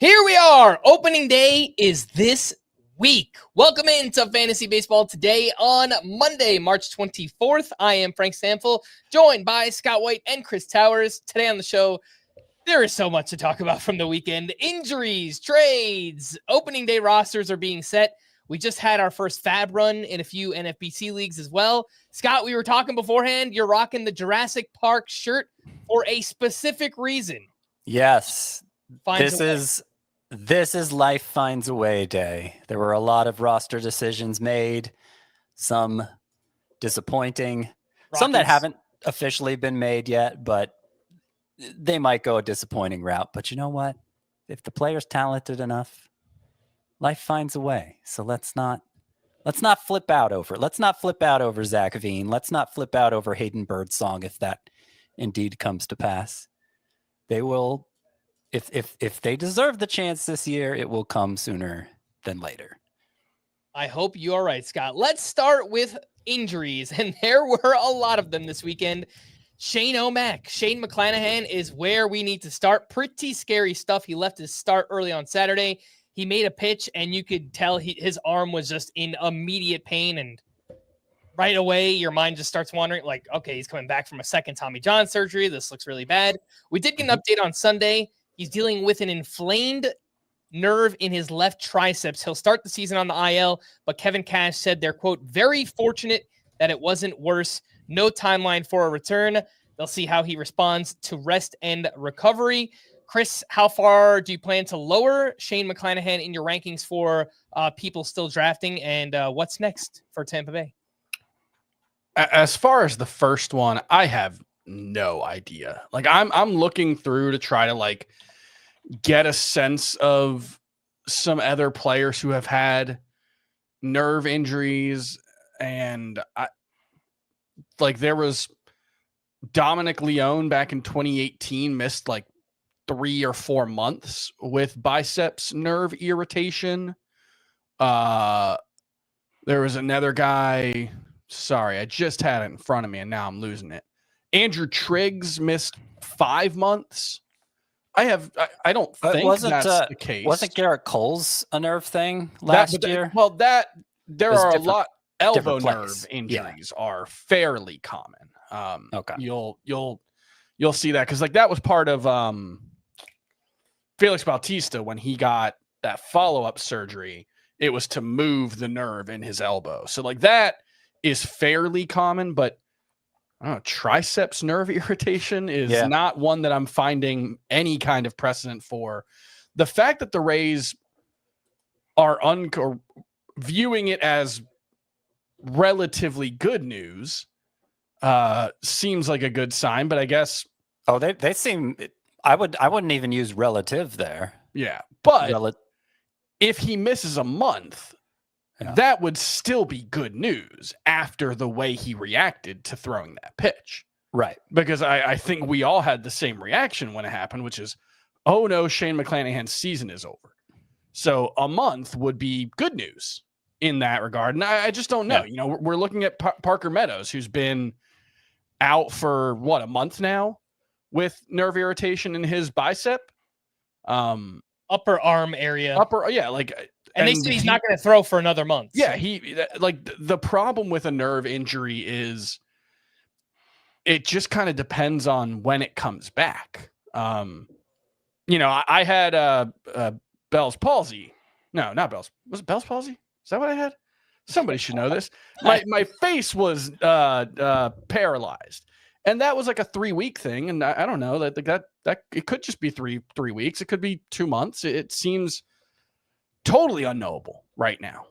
Here we are. Opening day is this week. Welcome into Fantasy Baseball today on Monday, March 24th. I am Frank Stampfl, joined by Scott White and Chris Towers. Today on the show, there is so much to talk about from the weekend. Injuries, trades, opening day rosters are being set. We just had our first fab run in a few NFBC leagues as well. Scott, we were talking beforehand. You're rocking the Jurassic Park shirt for a specific reason. Yes. This is Life Finds a Way Day. There were a lot of roster decisions made, some disappointing, some that haven't officially been made yet, but they might go a disappointing route. But you know what? If the player's talented enough, life finds a way. So let's not flip out over it. Let's not flip out over Zach Veen. Let's not flip out over Hayden Birdsong if that indeed comes to pass. They will. If they deserve the chance this year, it will come sooner than later. I hope you are right, Scott. Let's start with injuries, and there were a lot of them this weekend. Shane McClanahan is where we need to start. Pretty scary stuff. He left his start early on Saturday. He made a pitch, and you could tell his arm was just in immediate pain, and right away, your mind just starts wandering, like, okay, he's coming back from a second Tommy John surgery. This looks really bad. We did get an update on Sunday. He's dealing with an inflamed nerve in his left triceps. He'll start the season on the IL, but Kevin Cash said they're, quote, very fortunate that it wasn't worse. No timeline for a return. They'll see how he responds to rest and recovery. Chris, how far do you plan to lower Shane McClanahan in your rankings for people still drafting? And what's next for Tampa Bay? As far as the first one, I have no idea. Like I'm looking through to try to get a sense of some other players who have had nerve injuries. And there was Dominic Leone back in 2018, missed 3 or 4 months with biceps nerve irritation. There was another guy. Sorry, I just had it in front of me and now I'm losing it. Andrew Triggs missed 5 months. I don't think that's the case. Wasn't Garrett Cole's a nerve thing last year? Well, there are a lot. Elbow nerve injuries are fairly common. Okay, you'll see that because that was part of Felix Bautista when he got that follow-up surgery. It was to move the nerve in his elbow. So that is fairly common, but I don't know, triceps nerve irritation is not one that I'm finding any kind of precedent for. The fact that the Rays are viewing it as relatively good news seems like a good sign, but I guess they seem. I wouldn't even use relative there. Yeah, but if he misses a month, that would still be good news after the way he reacted to throwing that pitch. Right. Because I think we all had the same reaction when it happened, which is, oh no, Shane McClanahan's season is over. So a month would be good news in that regard. And I just don't know. Yeah. We're looking at Parker Meadows, who's been out for a month now with nerve irritation in his bicep. Upper arm area. And they say he's not going to throw for another month. Yeah, the problem with a nerve injury is it just kind of depends on when it comes back. I had Bell's palsy. No, not Bell's. Was it Bell's palsy? Is that what I had? Somebody should know this. My face was paralyzed, and that was a 3-week thing. And I don't know that it could just be three weeks. It could be 2 months. It seems totally unknowable right now.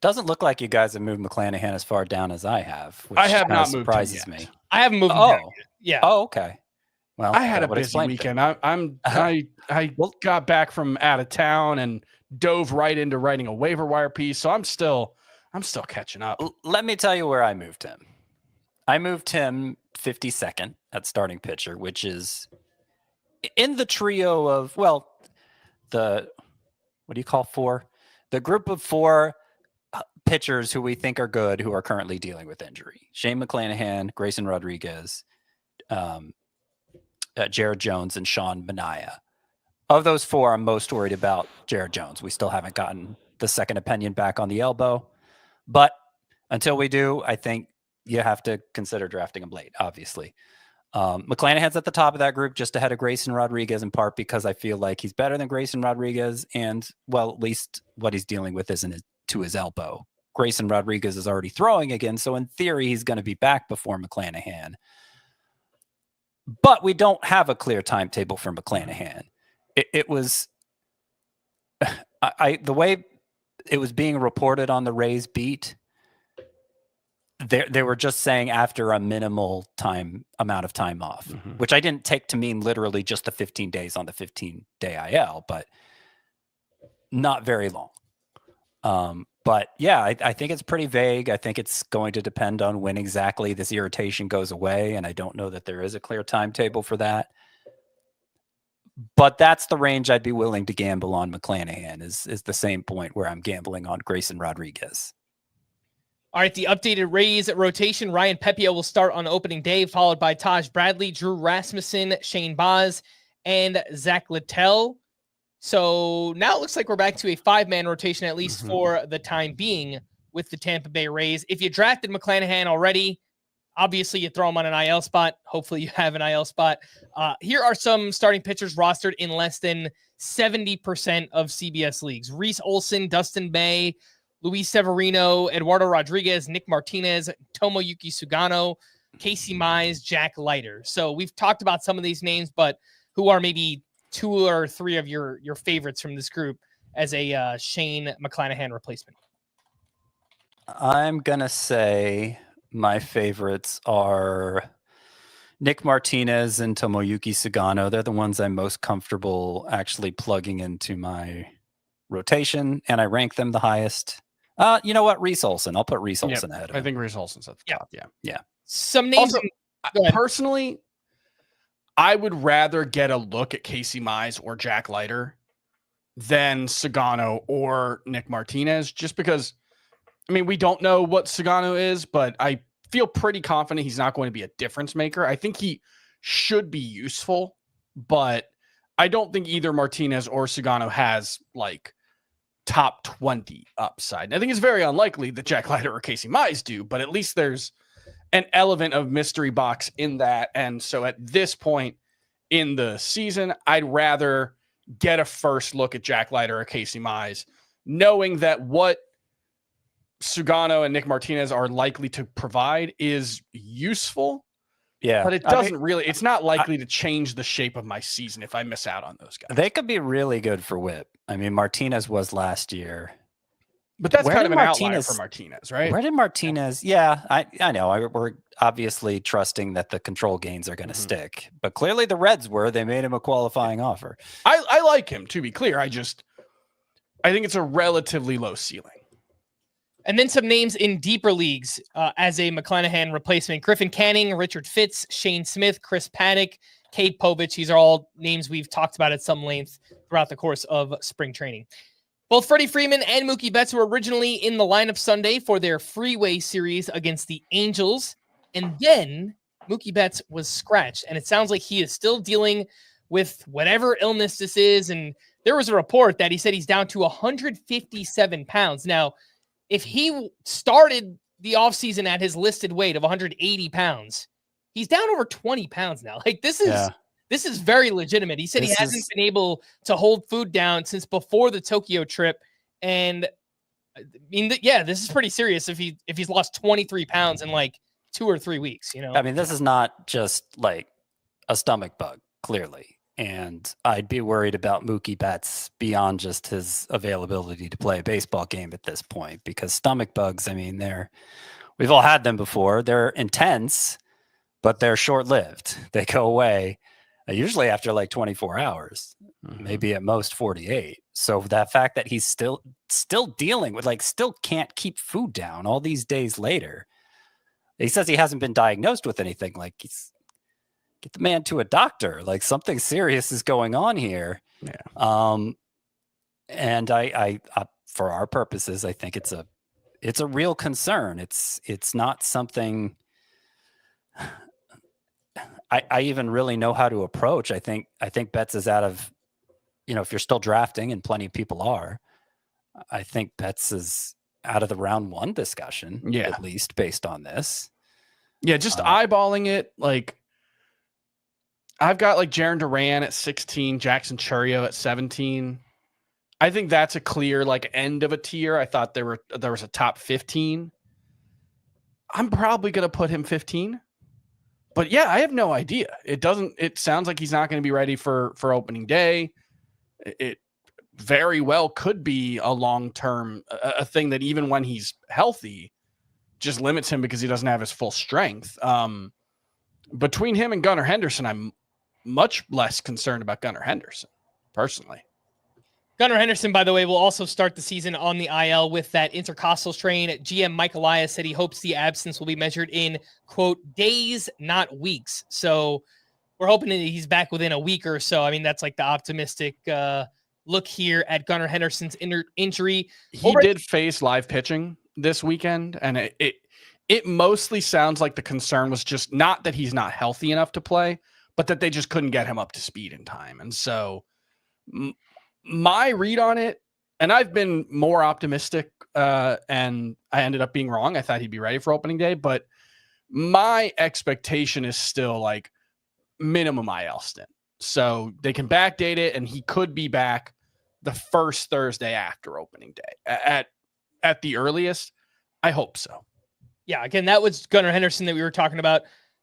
Doesn't look like you guys have moved McClanahan as far down as I have. Which I have not moved. Surprises me. I haven't moved. Him yet. Yeah. Oh, okay. Well, I had a busy weekend. I got back from out of town and dove right into writing a waiver wire piece. So I'm still catching up. Let me tell you where I moved him. I moved him 52nd at starting pitcher, which is in the trio of what do you call 4? The group of 4 pitchers who we think are good, who are currently dealing with injury. Shane McClanahan, Grayson Rodriguez, Jared Jones, and Sean Manaea. Of those four, I'm most worried about Jared Jones. We still haven't gotten the second opinion back on the elbow. But until we do, I think you have to consider drafting him late, obviously. McClanahan's at the top of that group, just ahead of Grayson Rodriguez, in part because I feel like he's better than Grayson Rodriguez, and, well, at least what he's dealing with isn't to his elbow. Grayson Rodriguez is already throwing again, so in theory, he's going to be back before McClanahan. But we don't have a clear timetable for McClanahan. It was the way it was being reported on the Rays beat. They were just saying after a minimal amount of time off, which I didn't take to mean literally just the 15 days on the 15-day IL, but not very long. But yeah, I think it's pretty vague. I think it's going to depend on when exactly this irritation goes away, and I don't know that there is a clear timetable for that. But that's the range I'd be willing to gamble on McClanahan is the same point where I'm gambling on Grayson Rodriguez. All right, the updated Rays rotation. Ryan Pepio will start on opening day, followed by Taj Bradley, Drew Rasmussen, Shane Baz, and Zach Littell. So now it looks like we're back to a 5-man rotation, at least for the time being, with the Tampa Bay Rays. If you drafted McClanahan already, obviously you throw him on an IL spot. Hopefully you have an IL spot. Here are some starting pitchers rostered in less than 70% of CBS leagues. Reese Olson, Dustin May, Luis Severino, Eduardo Rodriguez, Nick Martinez, Tomoyuki Sugano, Casey Mize, Jack Leiter. So we've talked about some of these names, but who are maybe 2 or 3 of your favorites from this group as a Shane McClanahan replacement? I'm going to say my favorites are Nick Martinez and Tomoyuki Sugano. They're the ones I'm most comfortable actually plugging into my rotation, and I rank them the highest. You know what? Reese Olson. I'll put Reese Olson ahead of him. I think Reese Olson's at the top. Yeah. Some names. Also, personally, I would rather get a look at Casey Mize or Jack Leiter than Sugano or Nick Martinez, just because, I mean, we don't know what Sugano is, but I feel pretty confident he's not going to be a difference maker. I think he should be useful, but I don't think either Martinez or Sugano has like top 20 upside. And I think it's very unlikely that Jack Leiter or Casey Mize do, but at least there's an element of mystery box in that. And so at this point in the season, I'd rather get a first look at Jack Leiter or Casey Mize, knowing that what Sugano and Nick Martinez are likely to provide is useful. Yeah. But it doesn't it's not likely to change the shape of my season if I miss out on those guys. They could be really good for whip. I mean, Martinez was last year. But that's kind of an outlier for Martinez, right? Where did Martinez? Yeah, I know. We're obviously trusting that the control gains are going to stick. But clearly the Reds were. They made him a qualifying offer. I like him, to be clear. I think it's a relatively low ceiling. And then some names in deeper leagues as a McClanahan replacement. Griffin Canning, Richard Fitz, Shane Smith, Chris Paddock, Cade Povich. These are all names we've talked about at some length throughout the course of spring training. Both Freddie Freeman and Mookie Betts were originally in the lineup Sunday for their Freeway series against the Angels. And then Mookie Betts was scratched. And it sounds like he is still dealing with whatever illness this is. And there was a report that he said he's down to 157 pounds. Now, if he started the offseason at his listed weight of 180 pounds, he's down over 20 pounds now. Like this is very legitimate. He said he hasn't been able to hold food down since before the Tokyo trip. And I mean, this is pretty serious if he's lost 23 pounds in like 2 or 3 weeks, you know? I mean, this is not just like a stomach bug, clearly. And I'd be worried about Mookie Betts beyond just his availability to play a baseball game at this point, because stomach bugs, I mean, we've all had them before. They're intense, but they're short-lived. They go away usually after like 24 hours, maybe at most 48. So that fact that he's still dealing with, like, still can't keep food down all these days later. He says he hasn't been diagnosed with anything. Like, get the man to a doctor. Like, something serious is going on here. Yeah. And I for our purposes, I think it's a real concern. It's not something I even really know how to approach. I think Betts is out of if you're still drafting, and plenty of people are, I think Betts is out of the round 1 discussion, at least based on this. Yeah, just eyeballing it, like I've got like Jarren Duran at 16, Jackson Chourio at 17. I think that's a clear like end of a tier. I thought there was a top 15. I'm probably going to put him 15. But yeah, I have no idea. It sounds like he's not going to be ready for opening day. It very well could be a long-term a thing that even when he's healthy just limits him because he doesn't have his full strength. Between him and Gunnar Henderson, I'm much less concerned about Gunnar Henderson personally. Gunnar Henderson, by the way, will also start the season on the IL with that intercostal strain. GM Mike Elias said he hopes the absence will be measured in, quote, days, not weeks. So we're hoping that he's back within a week or so. I mean, that's like the optimistic look here at Gunnar Henderson's injury. He did face live pitching this weekend, and it mostly sounds like the concern was just not that he's not healthy enough to play, but that they just couldn't get him up to speed in time. And so my read on it, and I've been more optimistic, and I ended up being wrong. I thought he'd be ready for opening day, but my expectation is still like minimum IL stint. So they can backdate it, and he could be back the first Thursday after opening day at the earliest. I hope so. Yeah, again, that was Gunnar Henderson that we were talking about.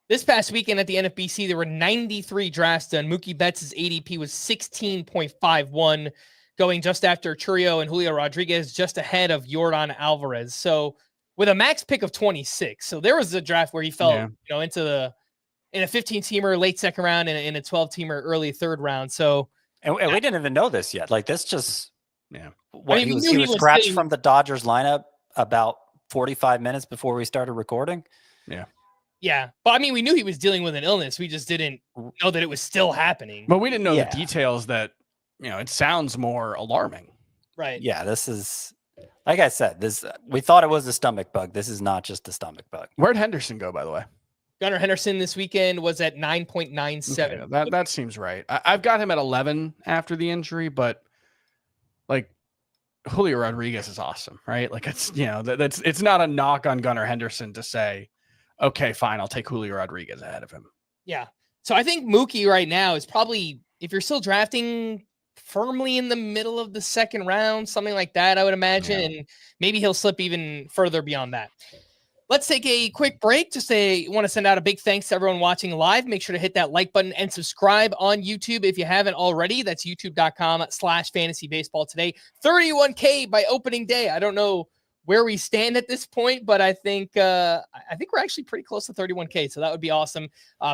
This past weekend at the NFBC, there were 93 drafts done. Mookie Betts' ADP was 16.51, going just after Chourio and Julio Rodriguez, just ahead of Yordan Alvarez. So with a max pick of 26. So there was a draft where he fell, in a 15-teamer late second round and in a 12-teamer early third round. So and we didn't even know this yet. Like this just yeah. What, he was scratched from the Dodgers lineup about 45 minutes before we started recording. Yeah. Yeah. But I mean, we knew he was dealing with an illness. We just didn't know that it was still happening. But we didn't know the details that, it sounds more alarming. Right. Yeah. This is, like I said, we thought it was a stomach bug. This is not just a stomach bug. Where'd Henderson go, by the way? Gunnar Henderson this weekend was at 9.97. Okay, that seems right. I've got him at 11 after the injury, but like Julio Rodriguez is awesome, right? Like it's not a knock on Gunnar Henderson to say, okay, fine, I'll take Julio Rodriguez ahead of him. Yeah. So I think Mookie right now is probably, if you're still drafting, firmly in the middle of the second round, something like that, I would imagine. And maybe he'll slip even further beyond that. Let's take a quick break. Just want to send out a big thanks to everyone watching live. Make sure to hit that like button and subscribe on YouTube if you haven't already. That's youtube.com/fantasybaseball today. 31K by opening day. I don't know where we stand at this point, but I think we're actually pretty close to 31K. So that would be awesome.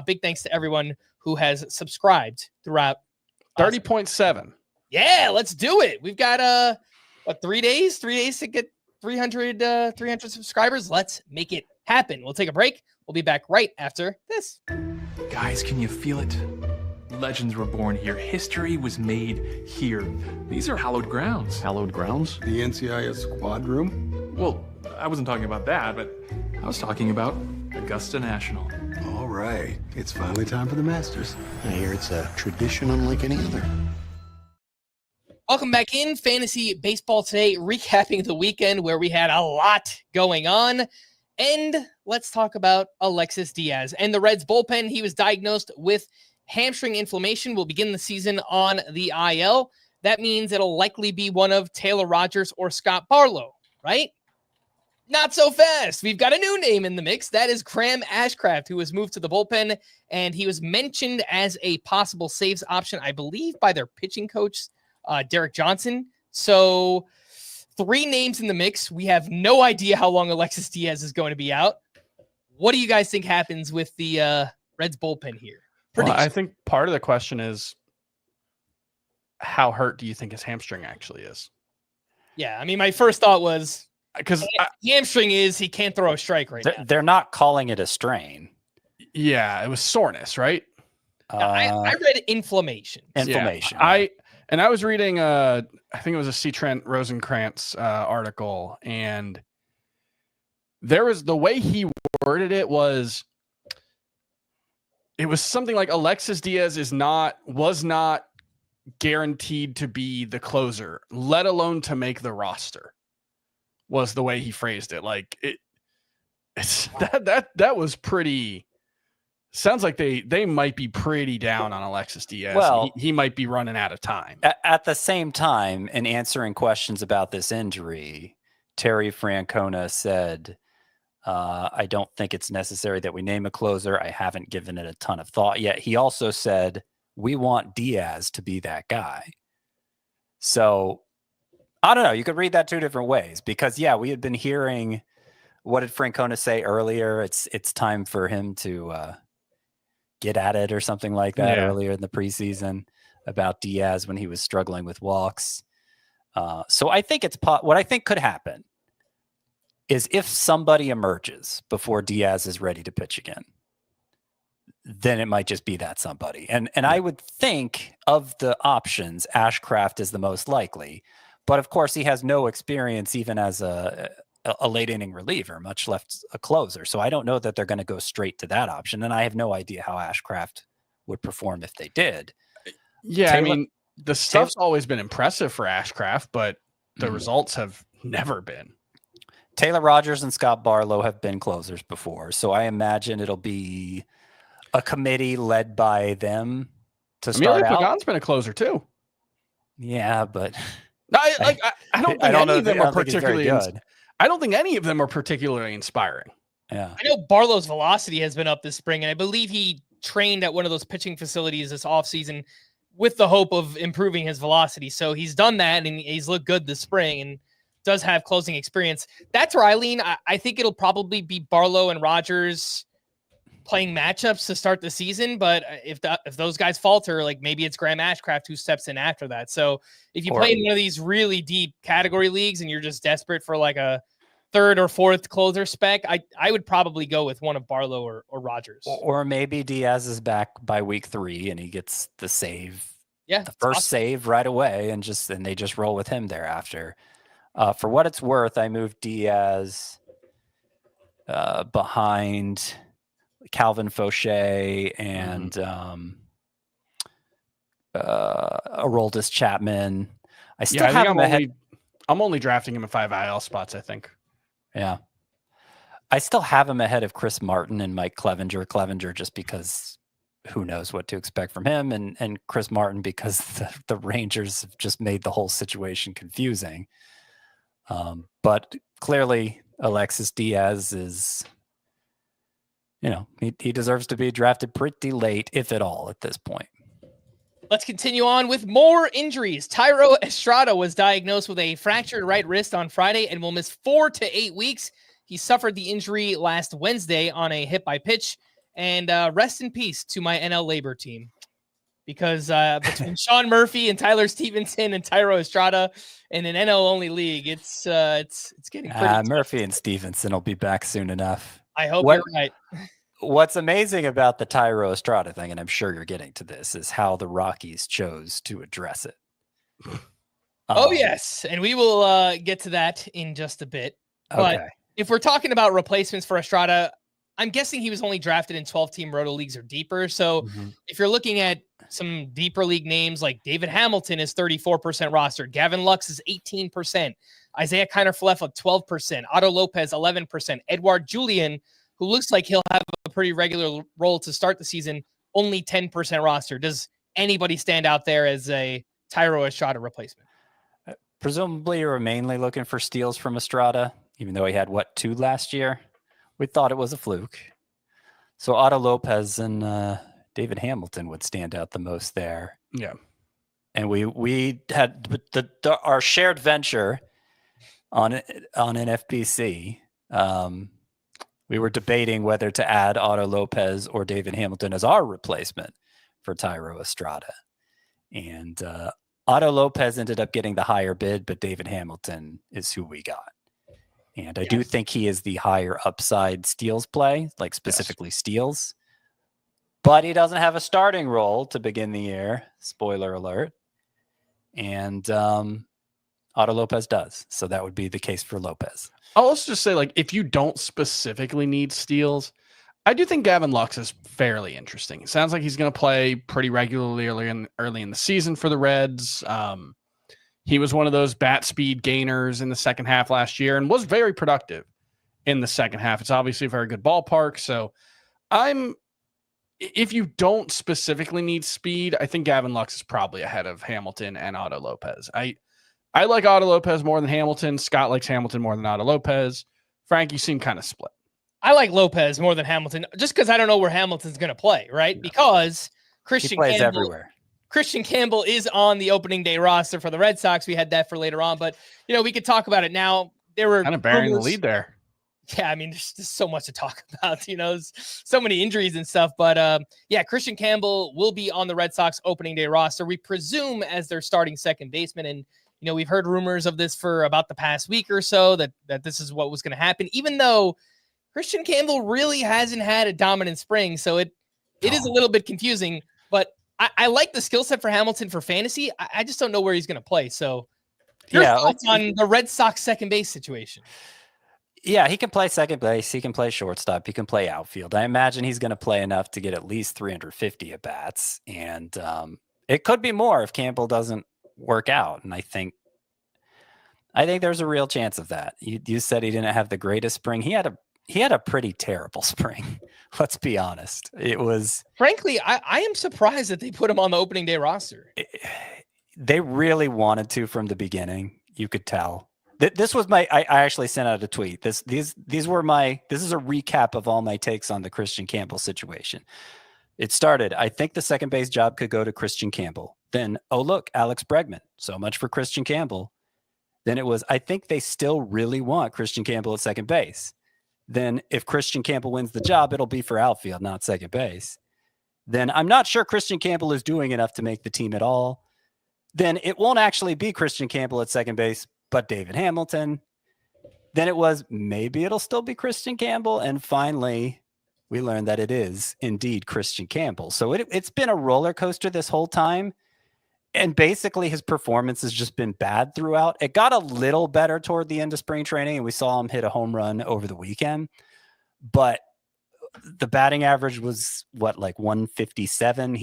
Big thanks to everyone who has subscribed throughout. 30.7. Yeah, let's do it. We've got 3 days? 3 days to get 300 subscribers. Let's make it happen. We'll take a break. We'll be back right after this. Guys, can you feel it? Legends were born here. History was made here. These are hallowed grounds. Hallowed grounds? The NCIS squad room? Well, I wasn't talking about that, but I was talking about Augusta National. All right. It's finally time for the Masters. I hear it's a tradition unlike any other. Welcome back in Fantasy Baseball today, recapping the weekend where we had a lot going on. And let's talk about Alexis Diaz and the Reds bullpen. He was diagnosed with hamstring inflammation, will begin the season on the IL. That means it'll likely be one of Taylor Rogers or Scott Barlow, right? Not so fast. We've got a new name in the mix. That is Graham Ashcraft, who was moved to the bullpen, and he was mentioned as a possible saves option, I believe, by their pitching coach, Derek Johnson. So 3 names in the mix. We have no idea how long Alexis Diaz is going to be out. What do you guys think happens with the Reds bullpen here? I think part of the question is, how hurt do you think his hamstring actually is? Yeah, I mean, my first thought was, because hamstring is he can't throw a strike right now. They're not calling it a strain. Yeah, it was soreness, right? I read inflammation. Inflammation. Yeah, I was reading, I think it was a C. Trent Rosenkrantz article, and there was, the way he worded it was something like Alexis Diaz was not guaranteed to be the closer, let alone to make the roster, was the way he phrased it. Like it's that was pretty. Sounds like they might be pretty down on Alexis Diaz. Well, he might be running out of time. At the same time, in answering questions about this injury, Terry Francona said, I don't think it's necessary that we name a closer. I haven't given it a ton of thought yet. He also said, we want Diaz to be that guy. So I don't know. You could read that two different ways because, yeah, we had been hearing, what did Francona say earlier? It's time for him to get at it or something like that earlier in the preseason about Diaz when he was struggling with walks. So I think what I think could happen is if somebody emerges before Diaz is ready to pitch again, then it might just be that somebody. And I would think of the options, Ashcraft is the most likely. But of course, he has no experience even as a late inning reliever, much less a closer. So I don't know that they're going to go straight to that option. And I have no idea how Ashcraft would perform if they did. Yeah, I mean, the stuff's always been impressive for Ashcraft, but the results have never been. Taylor Rogers and Scott Barlow have been closers before. So I imagine it'll be a committee led by them to start out. Pagan's been a closer too. Yeah, but I don't think any of them are particularly good. I don't think any of them are particularly inspiring. Yeah. I know Barlow's velocity has been up this spring, and I believe he trained at one of those pitching facilities this offseason with the hope of improving his velocity. So he's done that, and he's looked good this spring and does have closing experience. That's where I lean. I think it'll probably be Barlow and Rogers playing matchups to start the season. But if those guys falter, like maybe it's Graham Ashcraft who steps in after that. So if you play in one of these really deep category leagues and you're just desperate for like a third or fourth closer spec, I would probably go with one of Barlow or Rogers. Or maybe Diaz is back by week 3 and he gets the save. Yeah. The first save right away and they just roll with him thereafter. For what it's worth, I moved Diaz behind Calvin Fauché and Aroldis Chapman. I still have him ahead. I'm only drafting him in 5 IL spots, I think. Yeah. I still have him ahead of Chris Martin and Mike Clevenger. Clevenger just because who knows what to expect from him, and Chris Martin because the Rangers have just made the whole situation confusing. But clearly Alexis Diaz is, he deserves to be drafted pretty late, if at all, at this point. Let's continue on with more injuries. Thairo Estrada was diagnosed with a fractured right wrist on Friday and will miss 4 to 8 weeks. He suffered the injury last Wednesday on a hit by pitch. And rest in peace to my NL Labor team. Because between Sean Murphy and Tyler Stevenson and Thairo Estrada in an NL only league, it's getting pretty Murphy and Stevenson will be back soon enough. I hope you're right. What's amazing about the Thairo Estrada thing, and I'm sure you're getting to this, is how the Rockies chose to address it. Oh, yes. And we will get to that in just a bit. But if we're talking about replacements for Estrada, I'm guessing he was only drafted in 12-team roto leagues or deeper. So if you're looking at some deeper league names like David Hamilton is 34% rostered. Gavin Lux is 18%. Isaiah Kiner-Falefa 12%. Otto Lopez 11%. Edouard Julien, who looks like he'll have a pretty regular role to start the season, only 10% roster. Does anybody stand out there as a Thairo Estrada replacement? Presumably you're mainly looking for steals from Estrada, even though he had, 2 last year? We thought it was a fluke. So Otto Lopez and David Hamilton would stand out the most there. Yeah. And we had our shared venture on NFBC. We were debating whether to add Otto Lopez or David Hamilton as our replacement for Thairo Estrada. And Otto Lopez ended up getting the higher bid, but David Hamilton is who we got. And I do think he is the higher upside steals play, like specifically steals. But he doesn't have a starting role to begin the year. Spoiler alert. And Otto Lopez does. So that would be the case for Lopez. I'll also just say, if you don't specifically need steals, I do think Gavin Lux is fairly interesting. It sounds like he's going to play pretty regularly early in the season for the Reds. He was one of those bat speed gainers in the second half last year and was very productive in the second half. It's obviously a very good ballpark. So if you don't specifically need speed, I think Gavin Lux is probably ahead of Hamilton and Otto Lopez. I like Otto Lopez more than Hamilton. Scott likes Hamilton more than Otto Lopez. Frank, you seem kind of split. I like Lopez more than Hamilton just because I don't know where Hamilton's going to play, right? Because He plays everywhere. Kristian Campbell is on the opening day roster for the Red Sox. We had that for later on, but we could talk about it now. There were kind of burying the lead there. Yeah, I mean, there's just so much to talk about. So many injuries and stuff. But Kristian Campbell will be on the Red Sox opening day roster. We presume as their starting second baseman, and we've heard rumors of this for about the past week or so that this is what was going to happen. Even though Kristian Campbell really hasn't had a dominant spring, so it is a little bit confusing. But I like the skill set for Hamilton for fantasy. I just don't know where he's going to play. So, your thoughts on the Red Sox second base situation? Yeah, he can play second base. He can play shortstop. He can play outfield. I imagine he's going to play enough to get at least 350 at bats, and it could be more if Campbell doesn't work out. And I think there's a real chance of that. You said he didn't have the greatest spring. He had a pretty terrible spring. Let's be honest. It was, frankly, I am surprised that they put him on the opening day roster. They really wanted to from the beginning. You could tell. This was I actually sent out a tweet. This is a recap of all my takes on the Kristian Campbell situation. It started, I think the second base job could go to Kristian Campbell. Then, oh look, Alex Bregman. So much for Kristian Campbell. Then it was, I think they still really want Kristian Campbell at second base. Then if Kristian Campbell wins the job, it'll be for outfield, not second base. Then I'm not sure Kristian Campbell is doing enough to make the team at all. Then it won't actually be Kristian Campbell at second base, but David Hamilton. Then it was, maybe it'll still be Kristian Campbell. And finally, we learned that it is indeed Kristian Campbell. So it's been a roller coaster this whole time. And basically his performance has just been bad throughout. It got a little better toward the end of spring training, and we saw him hit a home run over the weekend. But the batting average was like 157.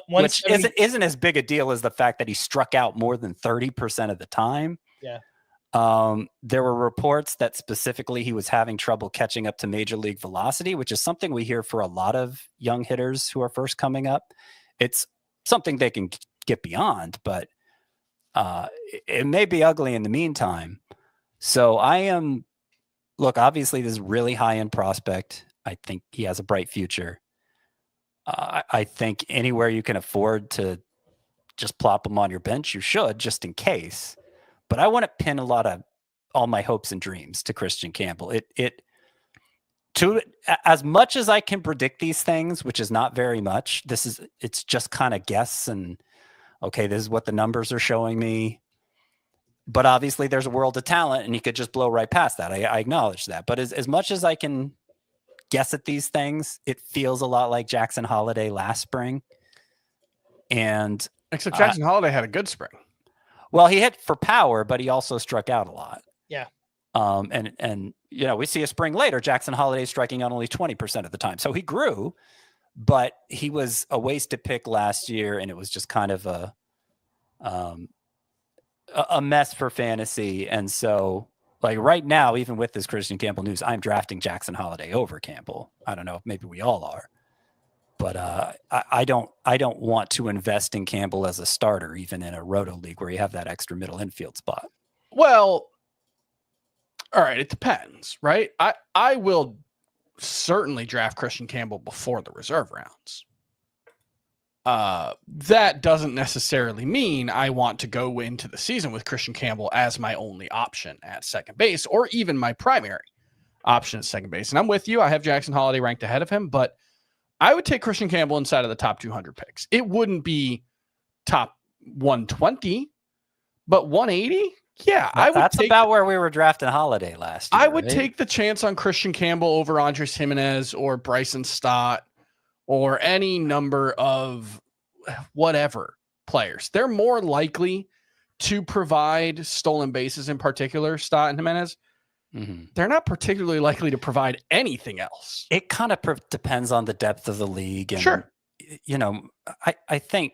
Which isn't as big a deal as the fact that he struck out more than 30% of the time. Yeah. There were reports that specifically he was having trouble catching up to major league velocity, which is something we hear for a lot of young hitters who are first coming up. It's something they can get beyond, but it may be ugly in the meantime. So obviously this is really high-end prospect. I think he has a bright future. I think anywhere you can afford to just plop him on your bench, you should, just in case. But I want to pin all my hopes and dreams to Kristian Campbell. As much as I can predict these things, which is not very much, it's just kind of guess and okay, this is what the numbers are showing me. But obviously there's a world of talent and he could just blow right past that. I acknowledge that. But as much as I can guess at these things, it feels a lot like Jackson Holiday last spring. And except Jackson Holiday had a good spring. Well, he hit for power, but he also struck out a lot. Yeah. And we see a spring later, Jackson Holiday striking out only 20% of the time. So he grew, but he was a wasted pick last year, and it was just kind of a mess for fantasy. And so, like right now, even with this Kristian Campbell news, I'm drafting Jackson Holiday over Campbell. I don't know, maybe we all are, but I don't want to invest in Campbell as a starter, even in a roto league where you have that extra middle infield spot. Well, all right, it depends, right? I will certainly draft Kristian Campbell before the reserve rounds. That doesn't necessarily mean I want to go into the season with Kristian Campbell as my only option at second base, or even my primary option at second base. And I'm with you. I have Jackson Holiday ranked ahead of him, but I would take Kristian Campbell inside of the top 200 picks. It wouldn't be top 120, but 180. Yeah, that's about where we were drafting Holiday last year. I would take the chance on Kristian Campbell over Andres Jimenez or Bryson Stott or any number of whatever players. They're more likely to provide stolen bases, in particular, Stott and Jimenez, they're not particularly likely to provide anything else. It kind of depends on the depth of the league. And, Sure. You know, I think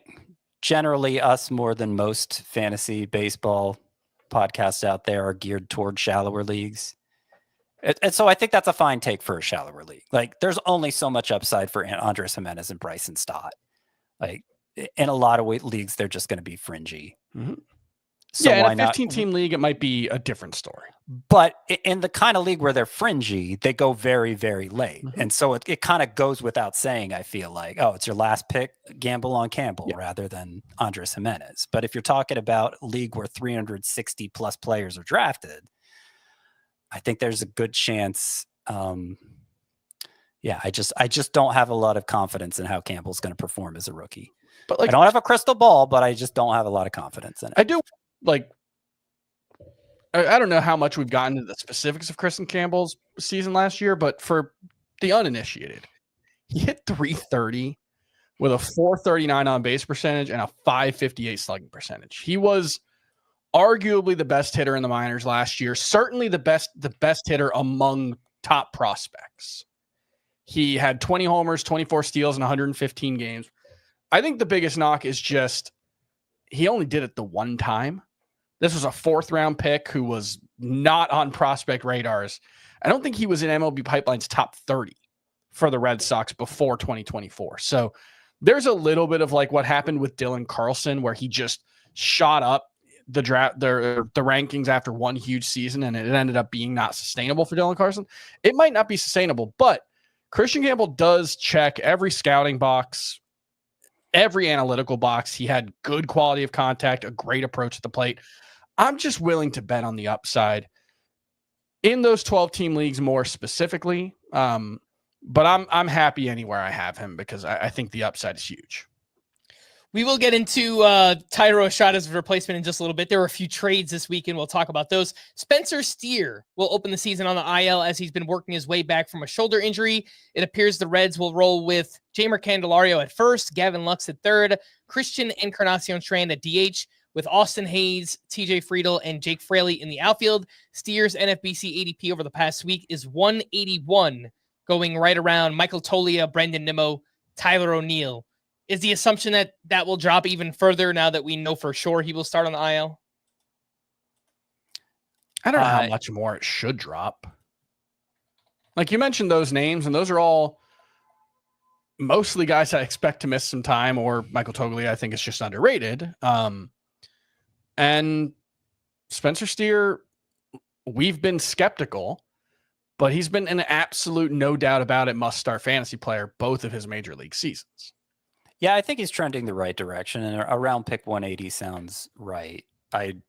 generally us more than most fantasy baseball podcasts out there are geared toward shallower leagues. And so I think that's a fine take for a shallower league. Like, there's only so much upside for Andres Gimenez and Bryson Stott. Like, in a lot of leagues, they're just going to be fringy. So yeah, why in a 15-team league, it might be a different story. But in the kind of league where they're fringy, they go very, very late. And so it kind of goes without saying, I feel like, oh, it's your last pick, gamble on Campbell rather than Andres Gimenez. But if you're talking about a league where 360 plus players are drafted, I think there's a good chance. I just don't have a lot of confidence in how Campbell's going to perform as a rookie. But I don't have a crystal ball, but I just don't have a lot of confidence in it. I do I don't know how much we've gotten into the specifics of Kristian Campbell's season last year, but for the uninitiated, he hit 330 with a 439 on base percentage and a 558 slugging percentage. He was arguably the best hitter in the minors last year. Certainly the best hitter among top prospects. He had 20 homers, 24 steals in 115 games. I think the biggest knock is just he only did it the one time. This was a 4th round pick who was not on prospect radars. I don't think he was in MLB Pipeline's top 30 for the Red Sox before 2024. So there's a little bit of like what happened with Dylan Carlson, where he just shot up the rankings after one huge season, and it ended up being not sustainable for Dylan Carlson. It might not be sustainable, but Kristian Campbell does check every scouting box, every analytical box. He had good quality of contact, a great approach at the plate. I'm just willing to bet on the upside in those 12-team leagues more specifically. But I'm happy anywhere I have him because I think the upside is huge. We will get into Thairo Estrada's replacement in just a little bit. There were a few trades this weekend. We'll talk about those. Spencer Steer will open the season on the IL as he's been working his way back from a shoulder injury. It appears the Reds will roll with Jeimer Candelario at first, Gavin Lux at third, Kristian Encarnacion Strand at DH, with Austin Hayes, TJ Friedl, and Jake Fraley in the outfield. Steer's NFBC ADP over the past week is 181, going right around Michael Toglia, Brendan Nimmo, Tyler O'Neill. Is the assumption that will drop even further now that we know for sure he will start on the IL? I don't know how much more it should drop. Like you mentioned those names, and those are all mostly guys I expect to miss some time, or Michael Toglia I think is just underrated. And Spencer Steer, we've been skeptical, but he's been an absolute, no doubt about it, must-start fantasy player both of his major league seasons. Yeah, I think he's trending the right direction, and around pick 180 sounds right. I'd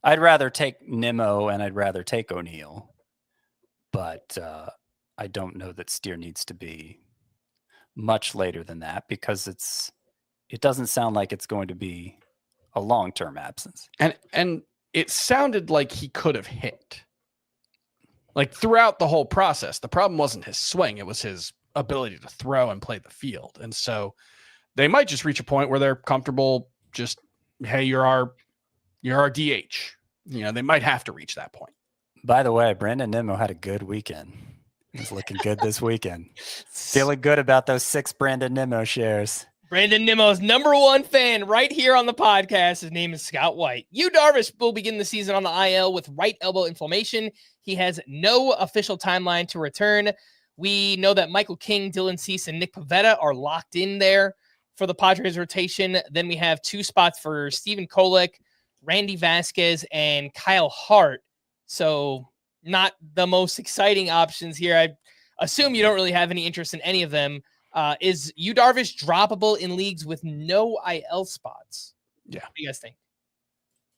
rather take Nimmo and I'd rather take O'Neill, but I don't know that Steer needs to be much later than that because it doesn't sound like it's going to be a long-term absence. And it sounded like he could have hit. Like throughout the whole process, the problem wasn't his swing, it was his ability to throw and play the field. And so they might just reach a point where they're comfortable just, hey, you're our DH. You know, they might have to reach that point. By the way, Brandon Nimmo had a good weekend. He's looking good this weekend. Feeling good about those 6 Brandon Nimmo shares. Brandon Nimmo's #1 fan right here on the podcast. His name is Scott White. Yu Darvish will begin the season on the IL with right elbow inflammation. He has no official timeline to return. We know that Michael King, Dylan Cease, and Nick Pivetta are locked in there for the Padres rotation. Then we have 2 spots for Steven Kolek, Randy Vasquez, and Kyle Hart. So not the most exciting options here. I assume you don't really have any interest in any of them. Is Yu Darvish droppable in leagues with no IL spots? Yeah. What do you guys think?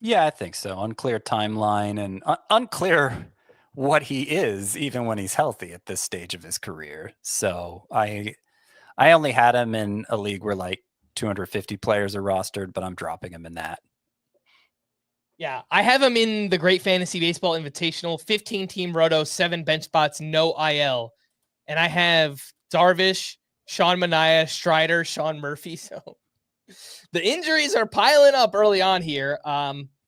Yeah, I think so. Unclear timeline and unclear what he is, even when he's healthy at this stage of his career. So I only had him in a league where like 250 players are rostered, but I'm dropping him in that. Yeah, I have him in the Great Fantasy Baseball Invitational, 15-team roto, 7 bench spots, no IL. And I have Darvish, Sean Manaea, Strider, Sean Murphy. So the injuries are piling up early on here.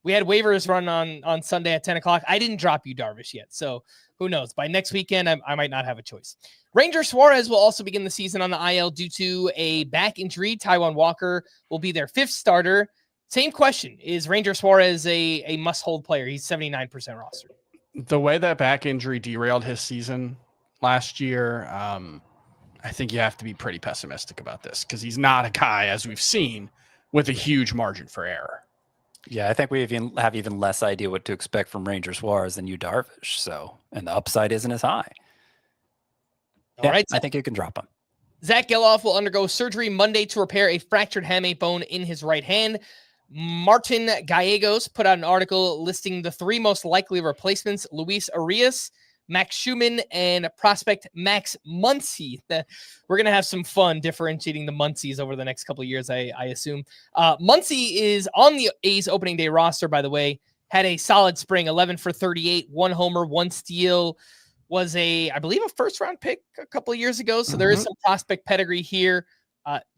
We had waivers run on Sunday at 10 o'clock. I didn't drop you Darvish yet, so who knows? By next weekend, I might not have a choice. Ranger Suarez will also begin the season on the IL due to a back injury. Taijuan Walker will be their 5th starter. Same question. Is Ranger Suarez a must-hold player? He's 79% rostered. The way that back injury derailed his season last year, I think you have to be pretty pessimistic about this because he's not a guy, as we've seen, with a huge margin for error. Yeah, I think we have even less idea what to expect from Ranger Suarez than you Darvish. So, and the upside isn't as high. All right, I think you can drop him. Zack Gelof will undergo surgery Monday to repair a fractured hamate bone in his right hand. Martin Gallegos put out an article listing the 3 most likely replacements: Luis Arias, Max Schumann, and prospect Max Muncy. We're going to have some fun differentiating the Muncies over the next couple of years, I assume. Muncy is on the A's opening day roster, by the way. Had a solid spring, 11 for 38, 1 homer, 1 steal. Was I believe, a first-round pick a couple of years ago, so there is some prospect pedigree here.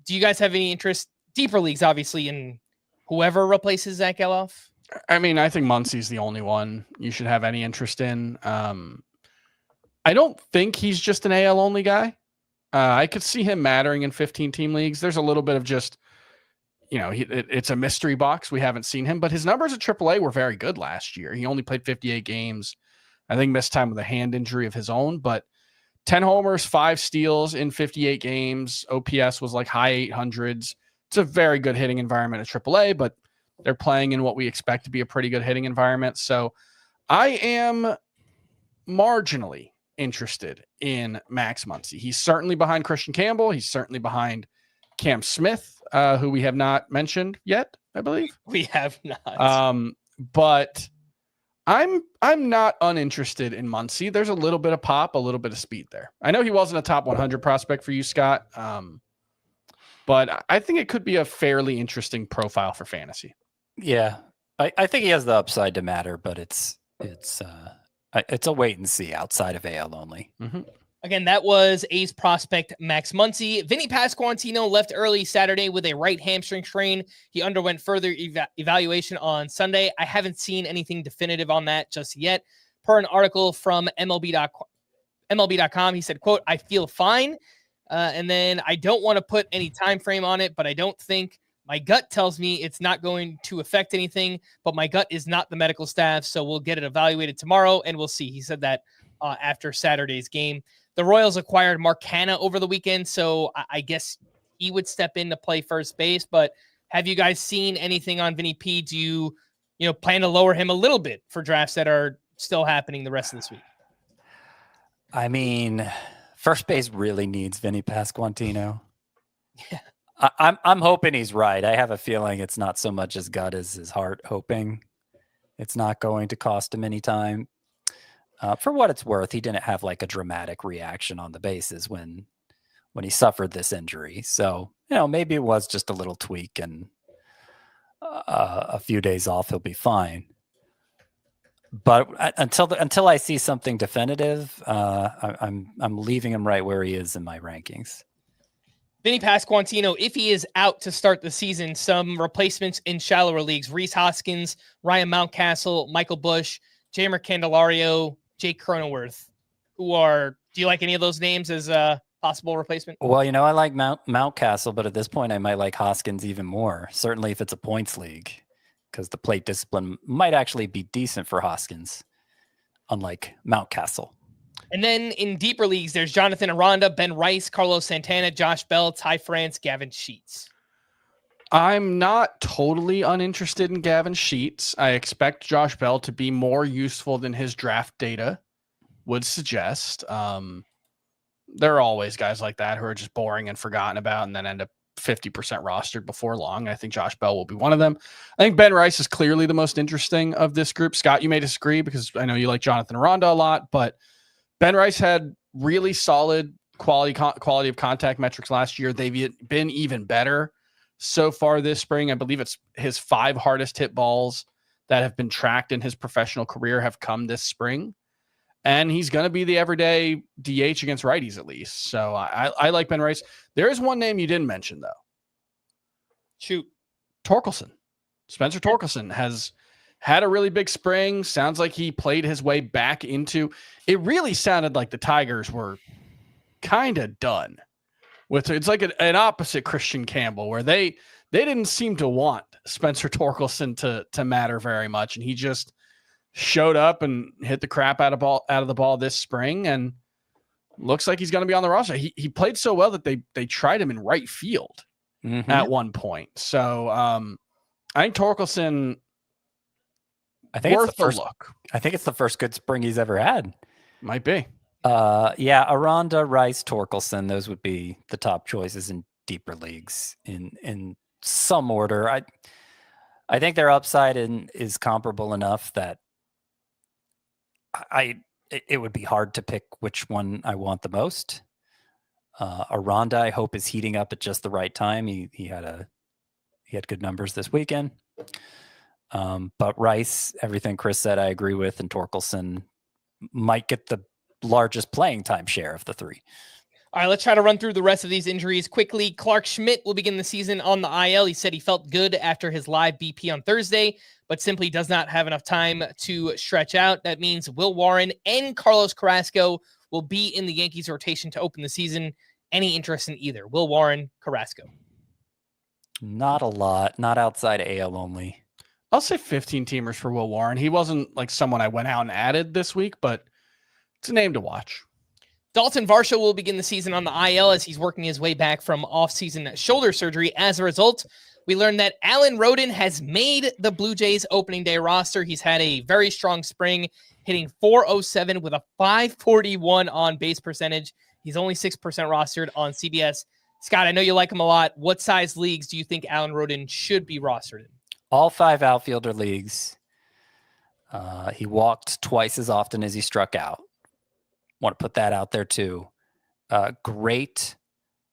Do you guys have any interest, deeper leagues, obviously, in whoever replaces Zack Gelof? I mean, I think Muncy's the only one you should have any interest in. I don't think he's just an AL only guy. I could see him mattering in 15-team leagues. There's a little bit of just, it's a mystery box. We haven't seen him, but his numbers at AAA were very good last year. He only played 58 games. I think missed time with a hand injury of his own, but 10 homers, 5 steals in 58 games. OPS was like high 800s. It's a very good hitting environment at AAA, but they're playing in what we expect to be a pretty good hitting environment. So I am marginally interested in Max Muncy. He's certainly behind Kristian Campbell. He's certainly behind Cam Smith, who we have not mentioned yet, I believe. We have not. But I'm not uninterested in Muncy. There's a little bit of pop, a little bit of speed there. I know he wasn't a top 100 prospect for you, Scott, but I think it could be a fairly interesting profile for fantasy. Yeah, I think he has the upside to matter, but it's a wait and see outside of AL only. Mm-hmm. Again, that was A's prospect Max Muncy. Vinny Pasquantino left early Saturday with a right hamstring strain. He underwent further evaluation on Sunday. I haven't seen anything definitive on that just yet. Per an article from MLB.com, he said, quote, "I feel fine. And then I don't want to put any time frame on it, but I don't think my gut tells me it's not going to affect anything, but my gut is not the medical staff. So we'll get it evaluated tomorrow and we'll see." He said that after Saturday's game. The Royals acquired Mark Hanna over the weekend, so I guess he would step in to play first base. But have you guys seen anything on Vinny P? Do you plan to lower him a little bit for drafts that are still happening the rest of this week? I mean, first base really needs Vinny Pasquantino. Yeah. I'm hoping he's right. I have a feeling it's not so much his gut as his heart hoping it's not going to cost him any time. For what it's worth, he didn't have like a dramatic reaction on the bases when he suffered this injury. So, maybe it was just a little tweak and a few days off, he'll be fine. But until I see something definitive, I'm leaving him right where he is in my rankings. Vinny Pasquantino, if he is out to start the season, some replacements in shallower leagues: Rhys Hoskins, Ryan Mountcastle, Michael Busch, Jamer Candelario, Jake Cronenworth. Do you like any of those names as a possible replacement? Well, I like Mountcastle, but at this point I might like Hoskins even more. Certainly if it's a points league, because the plate discipline might actually be decent for Hoskins, unlike Mountcastle. And then in deeper leagues, there's Jonathan Aranda, Ben Rice, Carlos Santana, Josh Bell, Ty France, Gavin Sheets. I'm not totally uninterested in Gavin Sheets. I expect Josh Bell to be more useful than his draft data would suggest. There are always guys like that who are just boring and forgotten about and then end up 50% rostered before long. I think Josh Bell will be one of them. I think Ben Rice is clearly the most interesting of this group. Scott, you may disagree because I know you like Jonathan Aranda a lot, but Ben Rice had really solid quality of contact metrics last year. They've been even better so far this spring. I believe it's his 5 hardest hit balls that have been tracked in his professional career have come this spring. And he's going to be the everyday DH against righties at least. So I like Ben Rice. There is one name you didn't mention, though. Shoot. Torkelson. Spencer Torkelson has had a really big spring. Sounds like he played his way back into it. Really sounded like the Tigers were kind of done with it's like an opposite Kristian Campbell, where they didn't seem to want Spencer Torkelson to matter very much, and he just showed up and hit the crap out of the ball this spring, and looks like he's going to be on the roster. He played so well that they tried him in right field at one point. So I think Torkelson, I think worth it's the first look. I think it's the first good spring he's ever had. Might be. Yeah, Aranda, Rice, Torkelson, those would be the top choices in deeper leagues in some order. I think their upside is comparable enough that it would be hard to pick which one I want the most. Aranda, I hope, is heating up at just the right time. He had good numbers this weekend. But Rice, everything Chris said, I agree with, and Torkelson might get the largest playing time share of the three. All right, let's try to run through the rest of these injuries quickly. Clark Schmidt will begin the season on the IL. He said he felt good after his live BP on Thursday, but simply does not have enough time to stretch out. That means Will Warren and Carlos Carrasco will be in the Yankees rotation to open the season. Any interest in either? Will Warren, Carrasco? Not a lot, not outside AL only. I'll say 15 teamers for Will Warren. He wasn't like someone I went out and added this week, but it's a name to watch. Dalton Varsho will begin the season on the IL as he's working his way back from off-season shoulder surgery. As a result, we learned that Alan Rodin has made the Blue Jays opening day roster. He's had a very strong spring, hitting .407 with a .541 on base percentage. He's only 6% rostered on CBS. Scott, I know you like him a lot. What size leagues do you think Alan Rodin should be rostered in? All 5 outfielder leagues. He walked twice as often as he struck out. Want to put that out there too. Great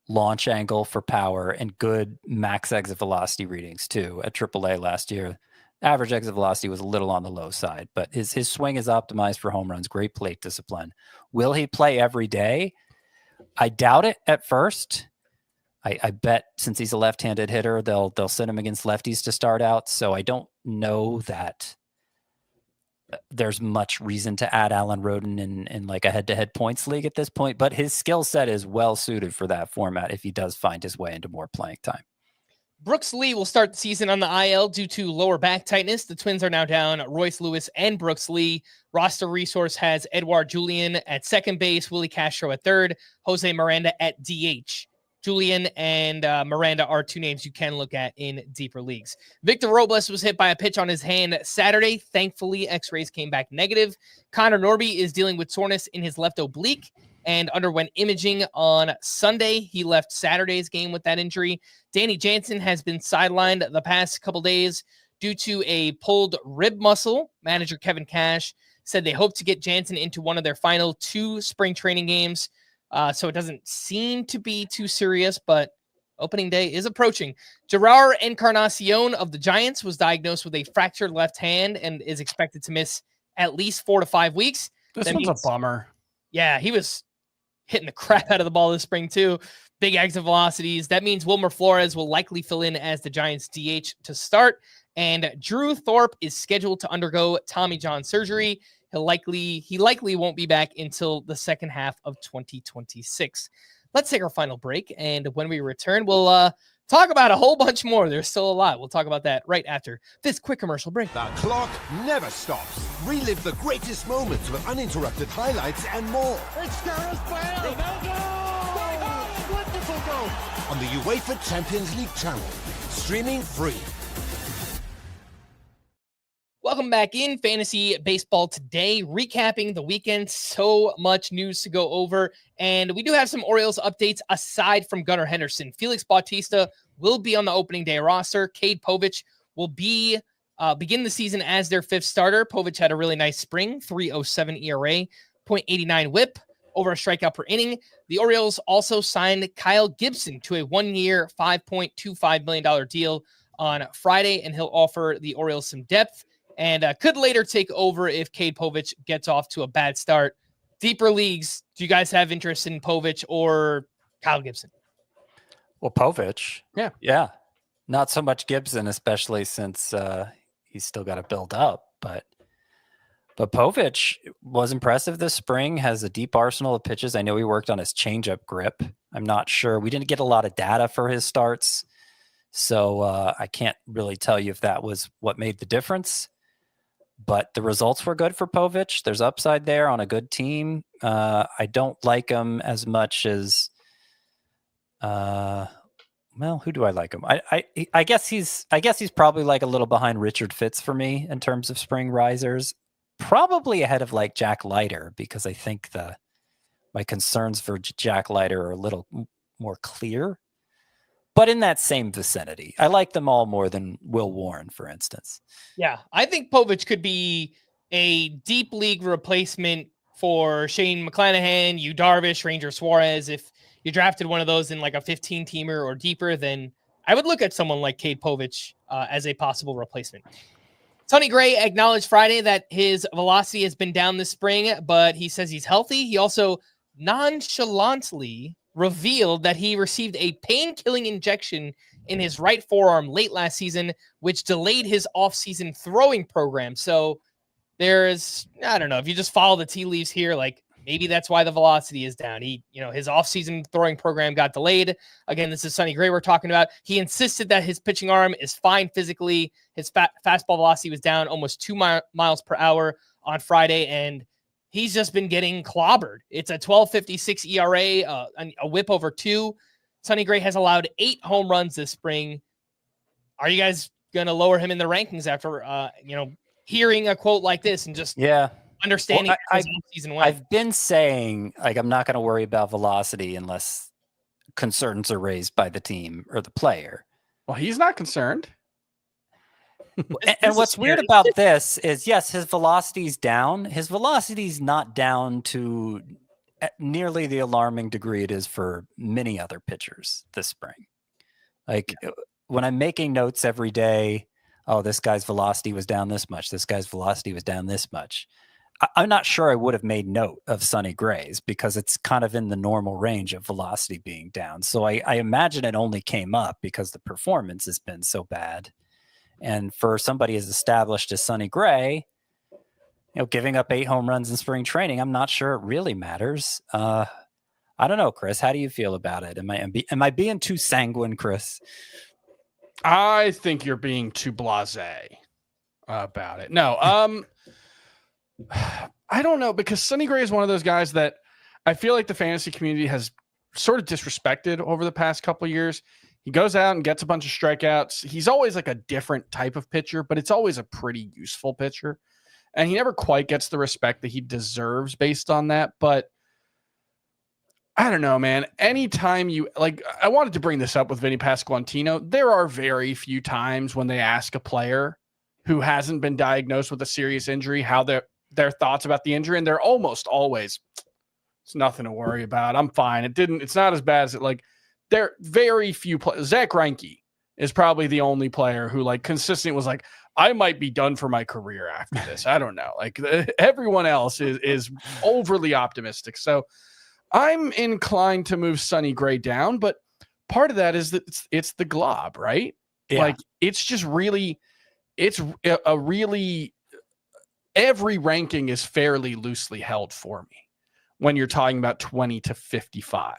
launch angle for power and good max exit velocity readings too. At AAA last year, average exit velocity was a little on the low side, but his swing is optimized for home runs. Great plate discipline. Will he play every day? I doubt it at first. I bet since he's a left-handed hitter, they'll send him against lefties to start out. So I don't know that there's much reason to add Alan Rodin in like a head-to-head points league at this point, but his skill set is well suited for that format if he does find his way into more playing time. Brooks Lee will start the season on the IL due to lower back tightness. The Twins are now down Royce Lewis and Brooks Lee. Roster Resource has Edouard Julien at second base, Willie Castro at third, Jose Miranda at DH. Julian and Miranda are two names you can look at in deeper leagues. Victor Robles was hit by a pitch on his hand Saturday. Thankfully, x-rays came back negative. Connor Norby is dealing with soreness in his left oblique and underwent imaging on Sunday. He left Saturday's game with that injury. Danny Jansen has been sidelined the past couple days due to a pulled rib muscle. Manager Kevin Cash said they hope to get Jansen into one of their final 2 spring training games. So it doesn't seem to be too serious, but opening day is approaching. Gerard Encarnacion of the Giants was diagnosed with a fractured left hand and is expected to miss at least 4 to 5 weeks. This one's a bummer. Yeah, he was hitting the crap out of the ball this spring too. Big exit velocities. That means Wilmer Flores will likely fill in as the Giants DH to start. And Drew Thorpe is scheduled to undergo Tommy John surgery. He likely won't be back until the second half of 2026. Let's take our final break, and when we return, we'll talk about a whole bunch more. There's still a lot. We'll talk about that right after this quick commercial break. The clock never stops. Relive the greatest moments with uninterrupted highlights and more. It's Gareth Bale! Ronaldo! Wonderful goal! On the UEFA Champions League channel. Streaming free. Welcome back in Fantasy Baseball Today, recapping the weekend. So much news to go over, and we do have some Orioles updates aside from Gunnar Henderson. Felix Bautista will be on the opening day roster. Cade Povich will be begin the season as their 5th starter. Povich had a really nice spring, 3.07 ERA, .89 WHIP, over a strikeout per inning. The Orioles also signed Kyle Gibson to a 1-year, $5.25 million deal on Friday, and he'll offer the Orioles some depth and could later take over if Cade Povich gets off to a bad start. Deeper leagues, do you guys have interest in Povich or Kyle Gibson? Well, Povich. Yeah. Not so much Gibson, especially since he's still got to build up. But Povich was impressive this spring, has a deep arsenal of pitches. I know he worked on his changeup grip. I'm not sure. We didn't get a lot of data for his starts, so I can't really tell you if that was what made the difference. But the results were good for Povich. There's upside there on a good team. I don't like him as much as, who do I like him? I guess he's probably like a little behind Richard Fitz for me in terms of spring risers. Probably ahead of like Jack Leiter, because I think my concerns for Jack Leiter are a little more clear. But in that same vicinity, I like them all more than Will Warren, for instance. Yeah, I think Povich could be a deep league replacement for Shane McClanahan, Yu Darvish, Ranger Suarez. If you drafted one of those in like a 15-teamer or deeper, then I would look at someone like Cade Povich as a possible replacement. Sonny Gray acknowledged Friday that his velocity has been down this spring, but he says he's healthy. He also nonchalantly revealed that he received a pain-killing injection in his right forearm late last season, which delayed his off-season throwing program. So there's, I don't know, if you just follow the tea leaves here, like maybe that's why the velocity is down. His off-season throwing program got delayed. Again, this is Sonny Gray we're talking about. He insisted that his pitching arm is fine physically. His fastball velocity was down almost 2 miles per hour on Friday, and he's just been getting clobbered. It's a 12.56 ERA, a whip over 2. Sonny Gray has allowed 8 home runs this spring. Are you guys going to lower him in the rankings after, hearing a quote like this and just understanding season win? I've been saying, like, I'm not going to worry about velocity unless concerns are raised by the team or the player. Well, he's not concerned. And what's weird about this is, yes, his velocity's down. His velocity's not down to nearly the alarming degree it is for many other pitchers this spring. Like, when I'm making notes every day, oh, this guy's velocity was down this much. This guy's velocity was down this much. I'm not sure I would have made note of Sonny Gray's because it's kind of in the normal range of velocity being down. So I imagine it only came up because the performance has been so bad. And for somebody as established as Sonny Gray, giving up 8 home runs in spring training, I'm not sure it really matters. I don't know, Chris. How do you feel about it? Am I being too sanguine, Chris? I think you're being too blasé about it. No, I don't know, because Sonny Gray is one of those guys that I feel like the fantasy community has sort of disrespected over the past couple of years. He goes out and gets a bunch of strikeouts. He's always like a different type of pitcher, but it's always a pretty useful pitcher. And he never quite gets the respect that he deserves based on that. But I don't know, man. Anytime I wanted to bring this up with Vinny Pasquantino. There are very few times when they ask a player who hasn't been diagnosed with a serious injury how their thoughts about the injury. And they're almost always, it's nothing to worry about. I'm fine. It's not as bad as it there are very few players. Zack Gelof is probably the only player who consistently was I might be done for my career after this. I don't know. Everyone else is overly optimistic. So I'm inclined to move Sonny Gray down, but part of that is that it's the glob, right? Yeah. It's just really, every ranking is fairly loosely held for me when you're talking about 20 to 55.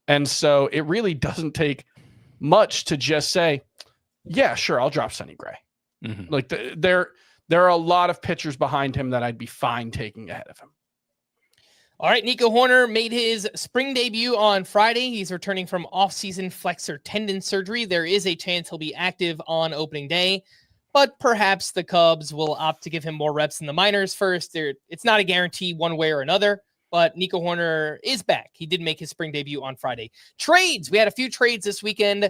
And so it really doesn't take much to just say, yeah, sure, I'll drop Sonny Gray. Mm-hmm. There are a lot of pitchers behind him that I'd be fine taking ahead of him. All right, Nico Hoerner made his spring debut on Friday. He's returning from off-season flexor tendon surgery. There is a chance he'll be active on opening day, but perhaps the Cubs will opt to give him more reps in the minors first. It's not a guarantee one way or another, but Nico Hoerner is back. He did make his spring debut on Friday. Trades. We had a few trades this weekend.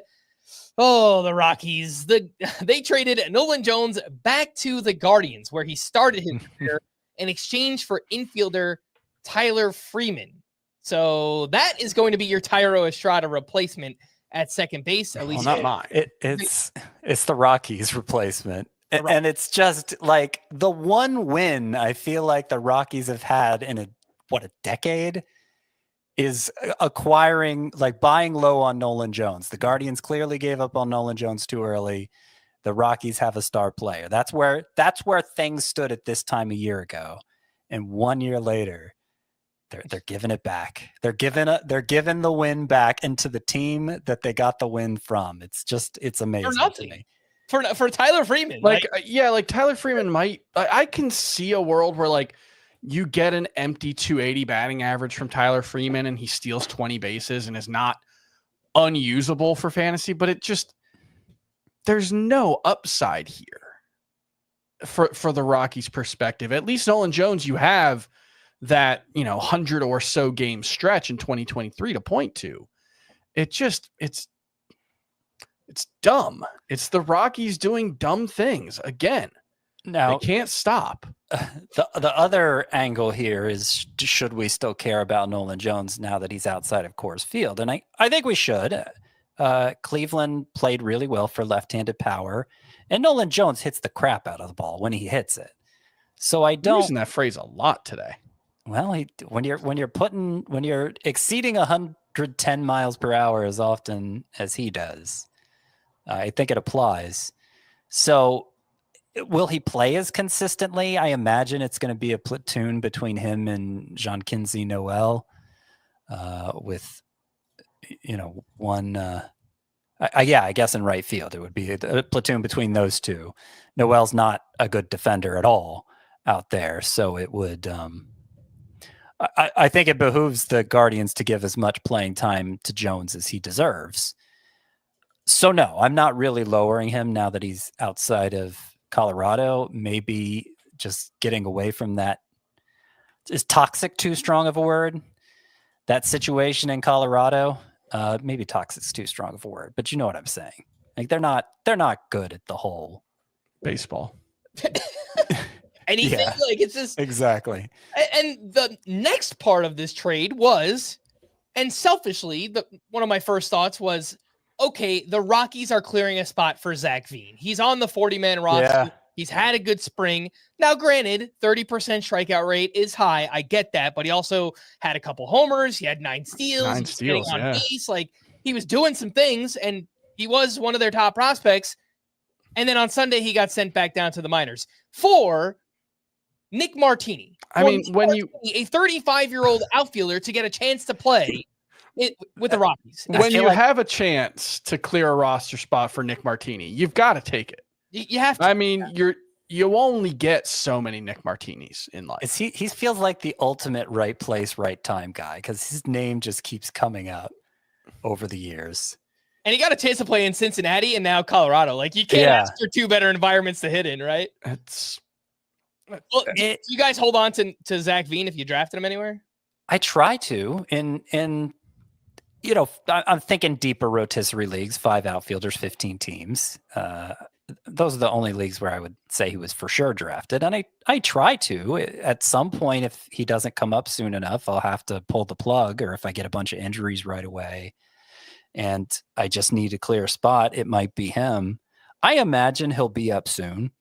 Oh, the Rockies. They traded Nolan Jones back to the Guardians, where he started his career, in exchange for infielder Tyler Freeman. So that is going to be your Thairo Estrada replacement at second base. At least not mine. It's the Rockies replacement. And it's just the one win I feel like the Rockies have had in a decade is acquiring, buying low on Nolan Jones. The Guardians clearly gave up on Nolan Jones too early. the Rockies have a star player. That's where things stood at this time a year ago. And 1 year later, they're giving it back. They're giving the win back into the team that they got the win from. It's amazing to me. For Tyler Freeman. Like Tyler Freeman might, I can see a world where like you get an empty 280 batting average from Tyler Freeman and he steals 20 bases and is not unusable for fantasy, but there's no upside here for the Rockies perspective. At least Nolan Jones, you have that, 100 or so game stretch in 2023 to point to. It's dumb. It's the Rockies doing dumb things again. Now they can't stop. The other angle here is, should we still care about Nolan Jones now that he's outside of Coors Field? And I think we should. Cleveland played really well for left-handed power, and Nolan Jones hits the crap out of the ball when he hits it. So I don't. I'm using that phrase a lot today. Well, when you're exceeding 110 miles per hour as often as he does, I think it applies. So will he play as consistently? I imagine it's going to be a platoon between him and Jean-Kinsey Noel, with one. I guess in right field it would be a platoon between those two. Noel's not a good defender at all out there, so it would. I think it behooves the Guardians to give as much playing time to Jones as he deserves. So no, I'm not really lowering him now that he's outside of Colorado. Maybe just getting away from that. Is toxic too strong of a word? That situation in Colorado, maybe toxic's too strong of a word, but you know what I'm saying. Like they're not good at the whole baseball. Anything like it's just exactly. And the next part of this trade was, and selfishly, one of my first thoughts was, okay, the Rockies are clearing a spot for Zack Gelof. He's on the 40-man roster. Yeah. He's had a good spring. Now, granted, 30% strikeout rate is high. I get that, but he also had a couple homers. He had 9 steals. He was getting on base. Like, he was doing some things, and he was one of their top prospects. And then on Sunday, he got sent back down to the minors for Nick Martini. I mean, when you a 35-year-old outfielder to get a chance to play with the Rockies. When you have a chance to clear a roster spot for Nick Martini, you've got to take it. You have to. I mean, you only get so many Nick Martinis in life. He feels like the ultimate right place, right time guy, because his name just keeps coming up over the years. And he got a chance to play in Cincinnati and now Colorado. Like, you can't ask for 2 better environments to hit in, right? Well, do you guys hold on to Zack Gelof if you drafted him anywhere? I try to. In I'm thinking deeper rotisserie leagues, 5 outfielders, 15 teams. Those are the only leagues where I would say he was for sure drafted. And I try to. At some point, if he doesn't come up soon enough, I'll have to pull the plug, or if I get a bunch of injuries right away and I just need to clear a spot, it might be him. I imagine he'll be up soon.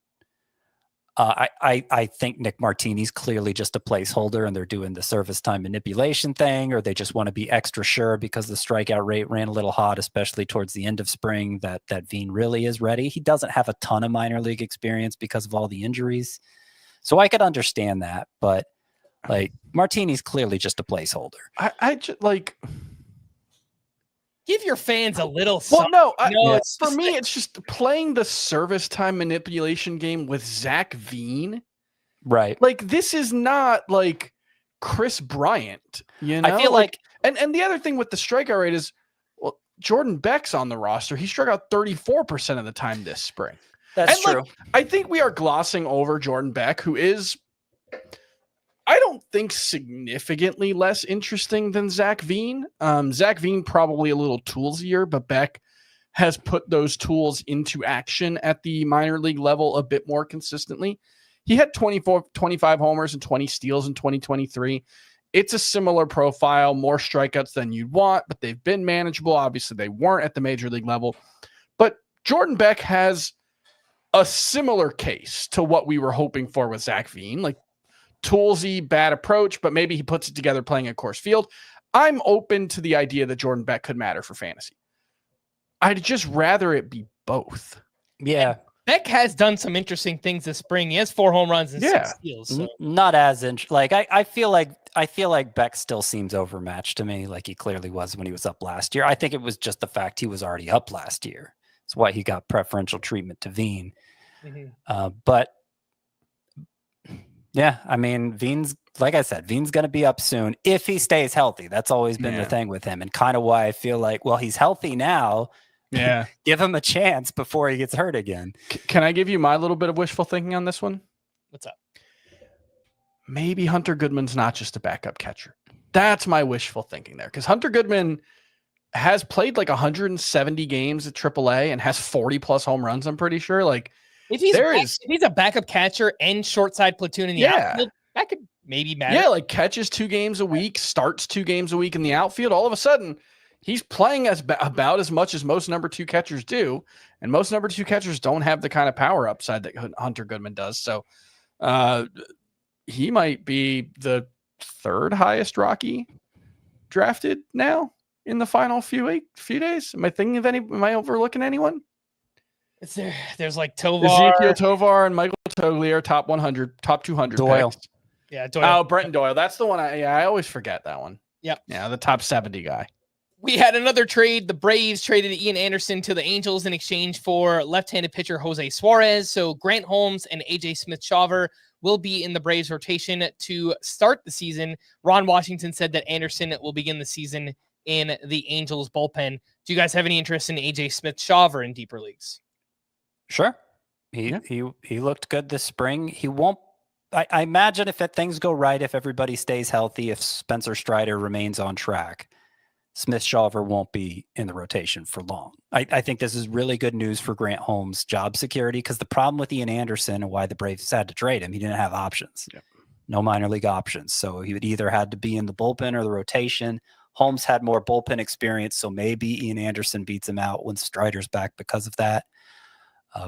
I think Nick Martini's clearly just a placeholder, and they're doing the service time manipulation thing, or they just want to be extra sure because the strikeout rate ran a little hot, especially towards the end of spring, that Gelof really is ready. He doesn't have a ton of minor league experience because of all the injuries. So I could understand that, but like Martini's clearly just a placeholder. I just like... Give your fans a little. Well, no, for me, it's just playing the service time manipulation game with Zack Gelof. Right. Like, this is not like Chris Bryant, you know? I feel like and the other thing with the strikeout rate is, well, Jordan Beck's on the roster. He struck out 34% of the time this spring. That's true. Like, I think we are glossing over Jordan Beck, who is, I don't think, significantly less interesting than Zack Gelof. Zack Gelof probably a little toolsier, but Beck has put those tools into action at the minor league level a bit more consistently. He had 25 homers and 20 steals in 2023. It's a similar profile, more strikeouts than you'd want, but they've been manageable. Obviously, they weren't at the major league level. But Jordan Beck has a similar case to what we were hoping for with Zack Gelof. Like, toolsy, bad approach, but maybe he puts it together playing at Coors Field. I'm open to the idea that Jordan Beck could matter for fantasy. I'd just rather it be both. Yeah. Beck has done some interesting things this spring. He has 4 home runs and 6 steals. So. Not as I feel like Beck still seems overmatched to me, like he clearly was when he was up last year. I think it was just the fact he was already up last year. That's why he got preferential treatment to Veen. But yeah, I mean, Veen's, like I said, Veen's going to be up soon if he stays healthy. That's always been the thing with him, and kind of why I feel like, well, he's healthy now. Yeah. Give him a chance before he gets hurt again. Can I give you my little bit of wishful thinking on this one? What's up? Maybe Hunter Goodman's not just a backup catcher. That's my wishful thinking there. Because Hunter Goodman has played like 170 games at AAA and has 40 plus home runs, I'm pretty sure. Like, if he's a backup catcher and short side platoon in the outfield, that could maybe matter. Yeah, like catches 2 games a week, starts 2 games a week in the outfield. All of a sudden, he's playing about as much as most number 2 catchers do, and most number 2 catchers don't have the kind of power upside that Hunter Goodman does. So he might be the 3rd highest Rocky drafted now in the final few days. Am I thinking of am I overlooking anyone? There's like Tovar. Ezekiel Tovar and Michael Toglia are top 100, top 200 Doyle. picks. Yeah, Doyle. Oh, Brenton Doyle. That's the one. I always forget that one. Yep. Yeah, the top 70 guy. We had another trade. The Braves traded Ian Anderson to the Angels in exchange for left-handed pitcher Jose Suarez. So Grant Holmes and AJ Smith-Shawver will be in the Braves rotation to start the season. Ron Washington said that Anderson will begin the season in the Angels bullpen. Do you guys have any interest in AJ Smith-Shawver in deeper leagues? Sure. He looked good this spring. He won't. I imagine if things go right, if everybody stays healthy, if Spencer Strider remains on track, Smith-Shawver won't be in the rotation for long. I think this is really good news for Grant Holmes' job security, because the problem with Ian Anderson and why the Braves had to trade him, he didn't have options. Yep. No minor league options. So he would either had to be in the bullpen or the rotation. Holmes had more bullpen experience, so maybe Ian Anderson beats him out when Strider's back because of that.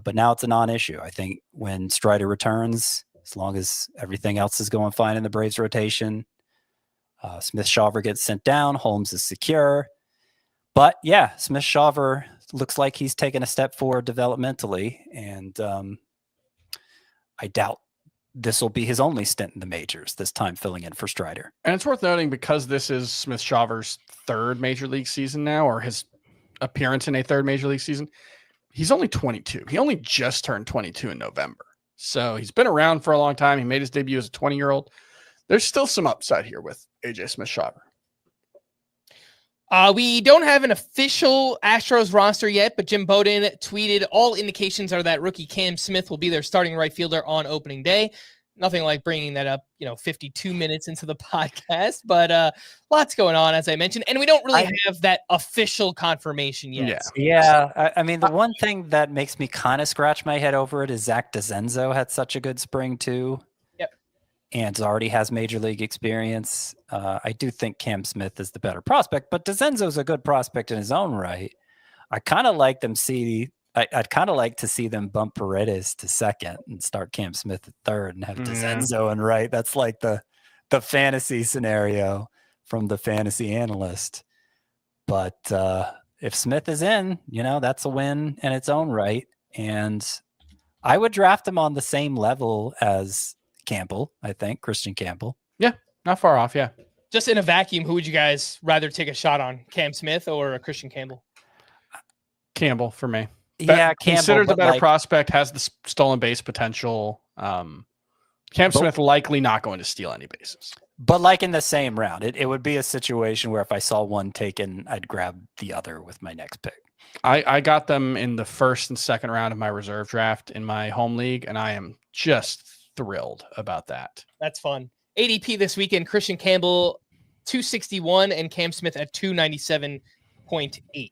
But now it's a non-issue. I think when Strider returns, as long as everything else is going fine in the Braves rotation, Smith-Shawver gets sent down. Holmes is secure. But yeah, Smith-Shawver looks like he's taken a step forward developmentally. And I doubt this will be his only stint in the majors, this time filling in for Strider. And it's worth noting, because this is Smith-Shawver's 3rd major league season now, or his appearance in a 3rd major league season, he's only 22. He only just turned 22 in November. So he's been around for a long time. He made his debut as a 20-year-old. There's still some upside here with AJ Smith-Shawver. We don't have an official Astros roster yet, but Jim Bowden tweeted, all indications are that rookie Cam Smith will be their starting right fielder on opening day. Nothing like bringing that up, 52 minutes into the podcast, but lots going on, as I mentioned, and we don't really have that official confirmation yet. Yeah. I mean, the one thing that makes me kind of scratch my head over it is Zach DeZenzo had such a good spring too. Yep. And already has major league experience. I do think Cam Smith is the better prospect, but DeZenzo's a good prospect in his own right. I kind of like them I'd kind of like to see them bump Paredes to 2nd and start Cam Smith at 3rd and have DeZenzo in right. That's like the fantasy scenario from the fantasy analyst. But if Smith is in, that's a win in its own right. And I would draft him on the same level as Campbell, I think, Kristian Campbell. Yeah, not far off, yeah. Just in a vacuum, who would you guys rather take a shot on, Cam Smith or Kristian Campbell? Campbell for me. Yeah, considered the better prospect, has the stolen base potential. Cam Smith likely not going to steal any bases. But like in the same round, it would be a situation where if I saw one taken, I'd grab the other with my next pick. I got them in the 1st and 2nd round of my reserve draft in my home league, and I am just thrilled about that. That's fun. ADP this weekend, Kristian Campbell 261 and Cam Smith at 297.8.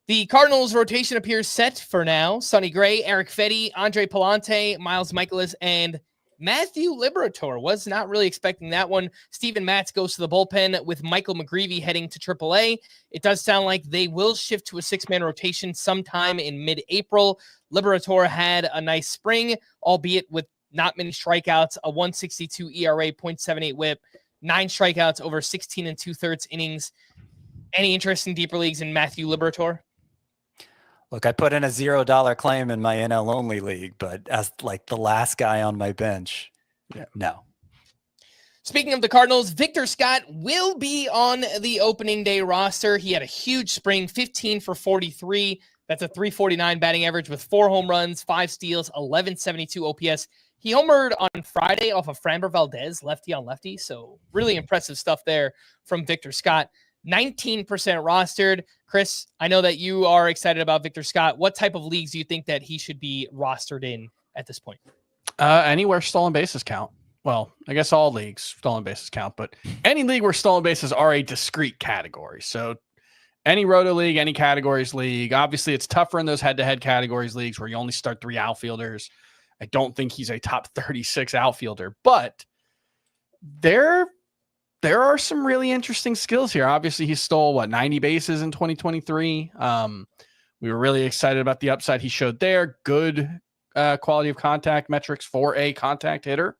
The Cardinals rotation appears set for now. Sonny Gray, Eric Fedde, Andre Palante, Miles Michaelis, and Matthew Liberatore. Was not really expecting that one. Steven Matz goes to the bullpen with Michael McGreevy heading to AAA. It does sound like they will shift to a 6-man rotation sometime in mid-April. Liberatore had a nice spring, albeit with not many strikeouts, a 1.62 ERA, 0.78 whip, 9 strikeouts over 16 2/3 innings. Any interest in deeper leagues in Matthew Liberatore? Look, I put in a $0 claim in my NL only league, but as like the last guy on my bench, no. Speaking of the Cardinals, Victor Scott will be on the opening day roster. He had a huge spring, 15 for 43. That's a 349 batting average with 4 home runs, 5 steals, 1172 OPS. He homered on Friday off of Framber Valdez, lefty on lefty. So really impressive stuff there from Victor Scott. 19% rostered. Chris, I know that you are excited about Victor Scott. What type of leagues do you think that he should be rostered in at this point? Anywhere stolen bases count. Well, I guess all leagues stolen bases count, but any league where stolen bases are a discrete category. So any roto league, any categories league. Obviously, it's tougher in those head-to-head categories leagues where you only start 3 outfielders. I don't think he's a top 36 outfielder, but there are some really interesting skills here. Obviously, he stole 90 bases in 2023. We were really excited about the upside he showed there. Good quality of contact metrics for a contact hitter.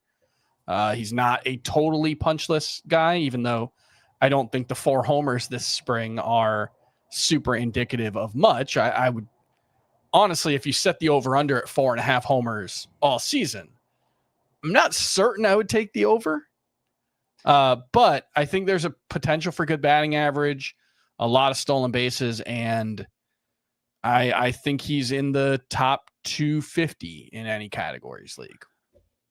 He's not a totally punchless guy, even though I don't think the 4 homers this spring are super indicative of much. I would honestly, if you set the over under at 4.5 homers all season, I'm not certain I would take the over. But I think there's a potential for good batting average, a lot of stolen bases, and I think he's in the top 250 in any categories league.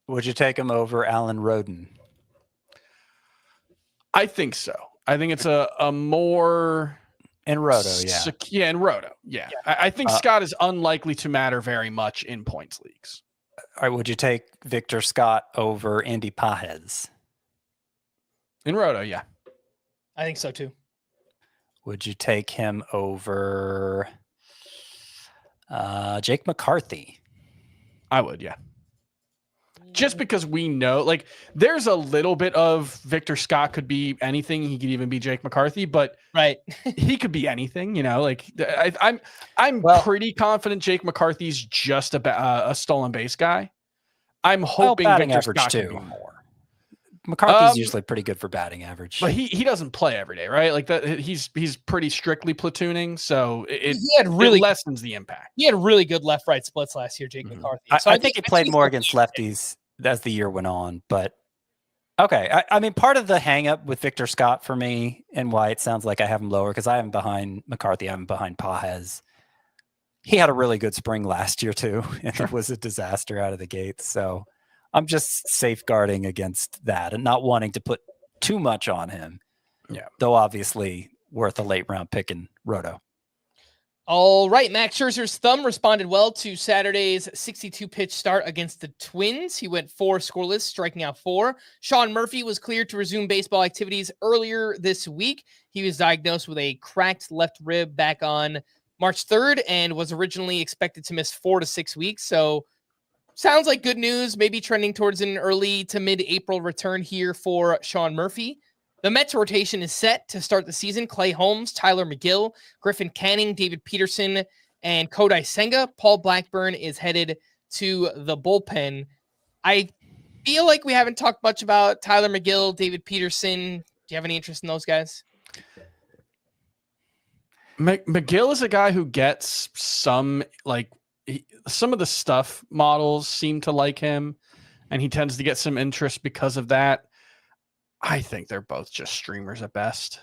Would you take him over Alan Roden? I think so. I think it's a more in Roto, in Roto, yeah. I think Scott is unlikely to matter very much in points leagues. All right, would you take Victor Scott over Andy Pages? In Roto, yeah. I think so too. Would you take him over Jake McCarthy? I would, yeah. Just because we know, like, there's a little bit of Victor Scott could be anything. He could even be Jake McCarthy, but right, he could be anything. You know, like I'm pretty confident Jake McCarthy's just a stolen base guy. I'm hoping Victor Scott could be more. McCarthy's usually pretty good for batting average, but he doesn't play every day, right? Like that, he's pretty strictly platooning, so it lessens the impact. He had really good left-right splits last year, Jake McCarthy. So I think he played more against lefties as the year went on, but okay. I mean, part of the hang up with Victor Scott for me and why it sounds like I have him lower, because I have him behind McCarthy, I have him behind Pages. He had a really good spring last year too, and it was a disaster out of the gate. So I'm just safeguarding against that and not wanting to put too much on him. Yeah. Though obviously worth a late round pick in Roto. All right, Max Scherzer's thumb responded well to Saturday's 62-pitch start against the Twins. He went 4 scoreless, striking out 4. Sean Murphy was cleared to resume baseball activities earlier this week. He was diagnosed with a cracked left rib back on March 3rd and was originally expected to miss 4 to 6 weeks. So sounds like good news, maybe trending towards an early to mid-April return here for Sean Murphy. The Mets rotation is set to start the season. Clay Holmes, Tyler McGill, Griffin Canning, David Peterson, and Kodai Senga. Paul Blackburn is headed to the bullpen. I feel like we haven't talked much about Tyler McGill, David Peterson. Do you have any interest in those guys? McGill is a guy who gets some of the stuff models seem to like him, and he tends to get some interest because of that. I think they're both just streamers at best.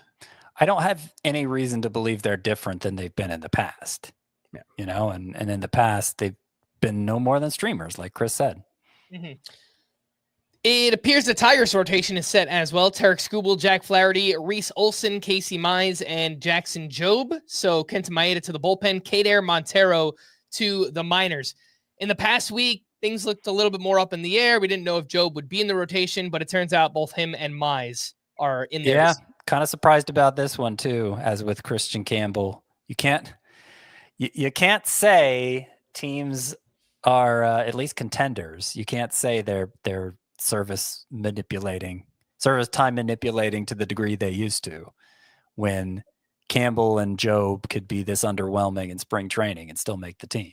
I don't have any reason to believe they're different than they've been in the past. Yeah. You know, and in the past, they've been no more than streamers, like Chris said. Mm-hmm. It appears the Tigers rotation is set as well. Tarek Skubal, Jack Flaherty, Reese Olson, Casey Mize, and Jackson Jobe. So Kenta Maeda to the bullpen, Kader Montero to the minors. In the past week, things looked a little bit more up in the air. We didn't know if Jobe would be in the rotation, but it turns out both him and Mize are in there. Yeah, kind of surprised about this one too, as with Kristian Campbell. You can't say teams are at least contenders. You can't say they're service time manipulating to the degree they used to, when Campbell and Jobe could be this underwhelming in spring training and still make the team.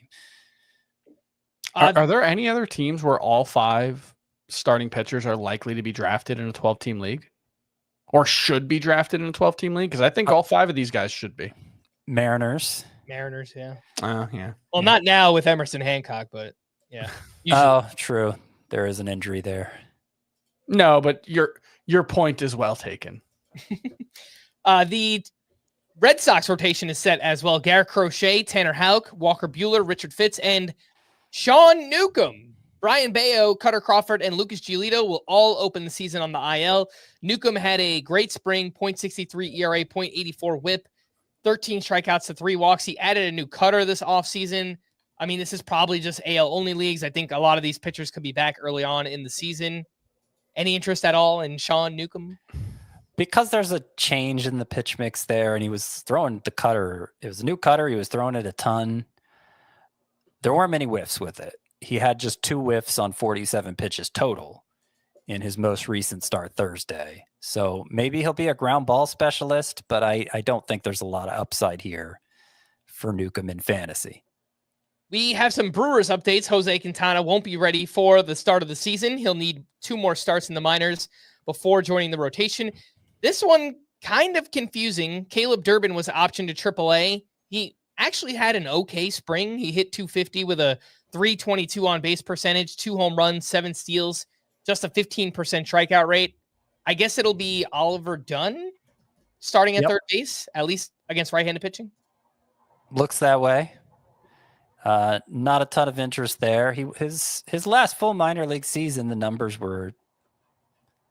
Are there any other teams where all 5 starting pitchers are likely to be drafted in a 12-team league, or should be drafted in a 12-team league? Because I think all 5 of these guys should be. Mariners. Mariners, yeah. Yeah. Well, not now with Emerson Hancock, but yeah. Usually. Oh, true. There is an injury there. No, but your point is well taken. The Red Sox rotation is set as well. Garrett Crochet, Tanner Houck, Walker Buehler, Richard Fitz, and Sean Newcomb. Brian Bayo, Cutter Crawford, and Lucas Giolito will all open the season on the IL. Newcomb had a great spring, .63 ERA, .84 whip, 13 strikeouts to 3 walks. He added a new cutter this offseason. I mean, this is probably just AL-only leagues. I think a lot of these pitchers could be back early on in the season. Any interest at all in Sean Newcomb? Because there's a change in the pitch mix there, and he was throwing the cutter. It was a new cutter. He was throwing it a ton. There weren't many whiffs with it. He had just 2 whiffs on 47 pitches total in his most recent start Thursday. So maybe he'll be a ground ball specialist, but I don't think there's a lot of upside here for Newcomb in fantasy. We have some Brewers updates. Jose Quintana won't be ready for the start of the season. He'll need 2 more starts in the minors before joining the rotation. This one kind of confusing. Caleb Durbin was optioned to AAA. He actually had an okay spring. He hit .250 with a .322 on base percentage, 2 home runs, 7 steals, just a 15% strikeout rate. I guess it'll be Oliver Dunn starting at third base, at least against right-handed pitching. Looks that way. Not a ton of interest there. His last full minor league season, the numbers were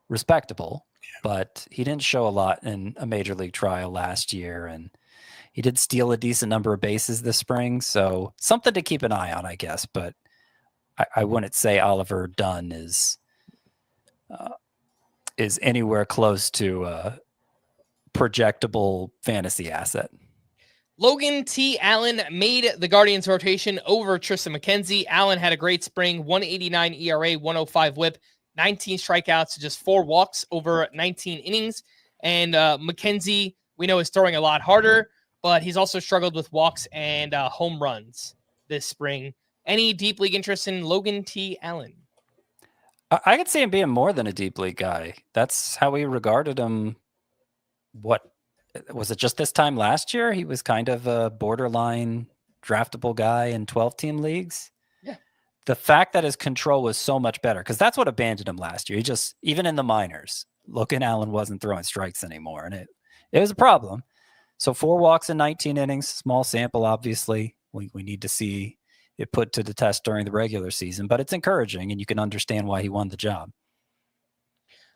respectable, but he didn't show a lot in a major league trial last year, and he did steal a decent number of bases this spring, so something to keep an eye on, I guess. But I wouldn't say Oliver Dunn is anywhere close to a projectable fantasy asset. Logan T. Allen made the Guardians rotation over Tristan McKenzie. Allen had a great spring, 189 ERA, 105 whip, 19 strikeouts, just 4 walks over 19 innings. And McKenzie, we know, is throwing a lot harder, but he's also struggled with walks and home runs this spring. Any deep league interest in Logan T. Allen? I could see him being more than a deep league guy. That's how we regarded him. What was it, just this time last year? He was kind of a borderline draftable guy in 12-team leagues. Yeah. The fact that his control was so much better, because that's what abandoned him last year. He just, even in the minors, Logan Allen wasn't throwing strikes anymore, and it was a problem. So 4 walks in 19 innings, small sample, obviously. We need to see it put to the test during the regular season, but it's encouraging, and you can understand why he won the job.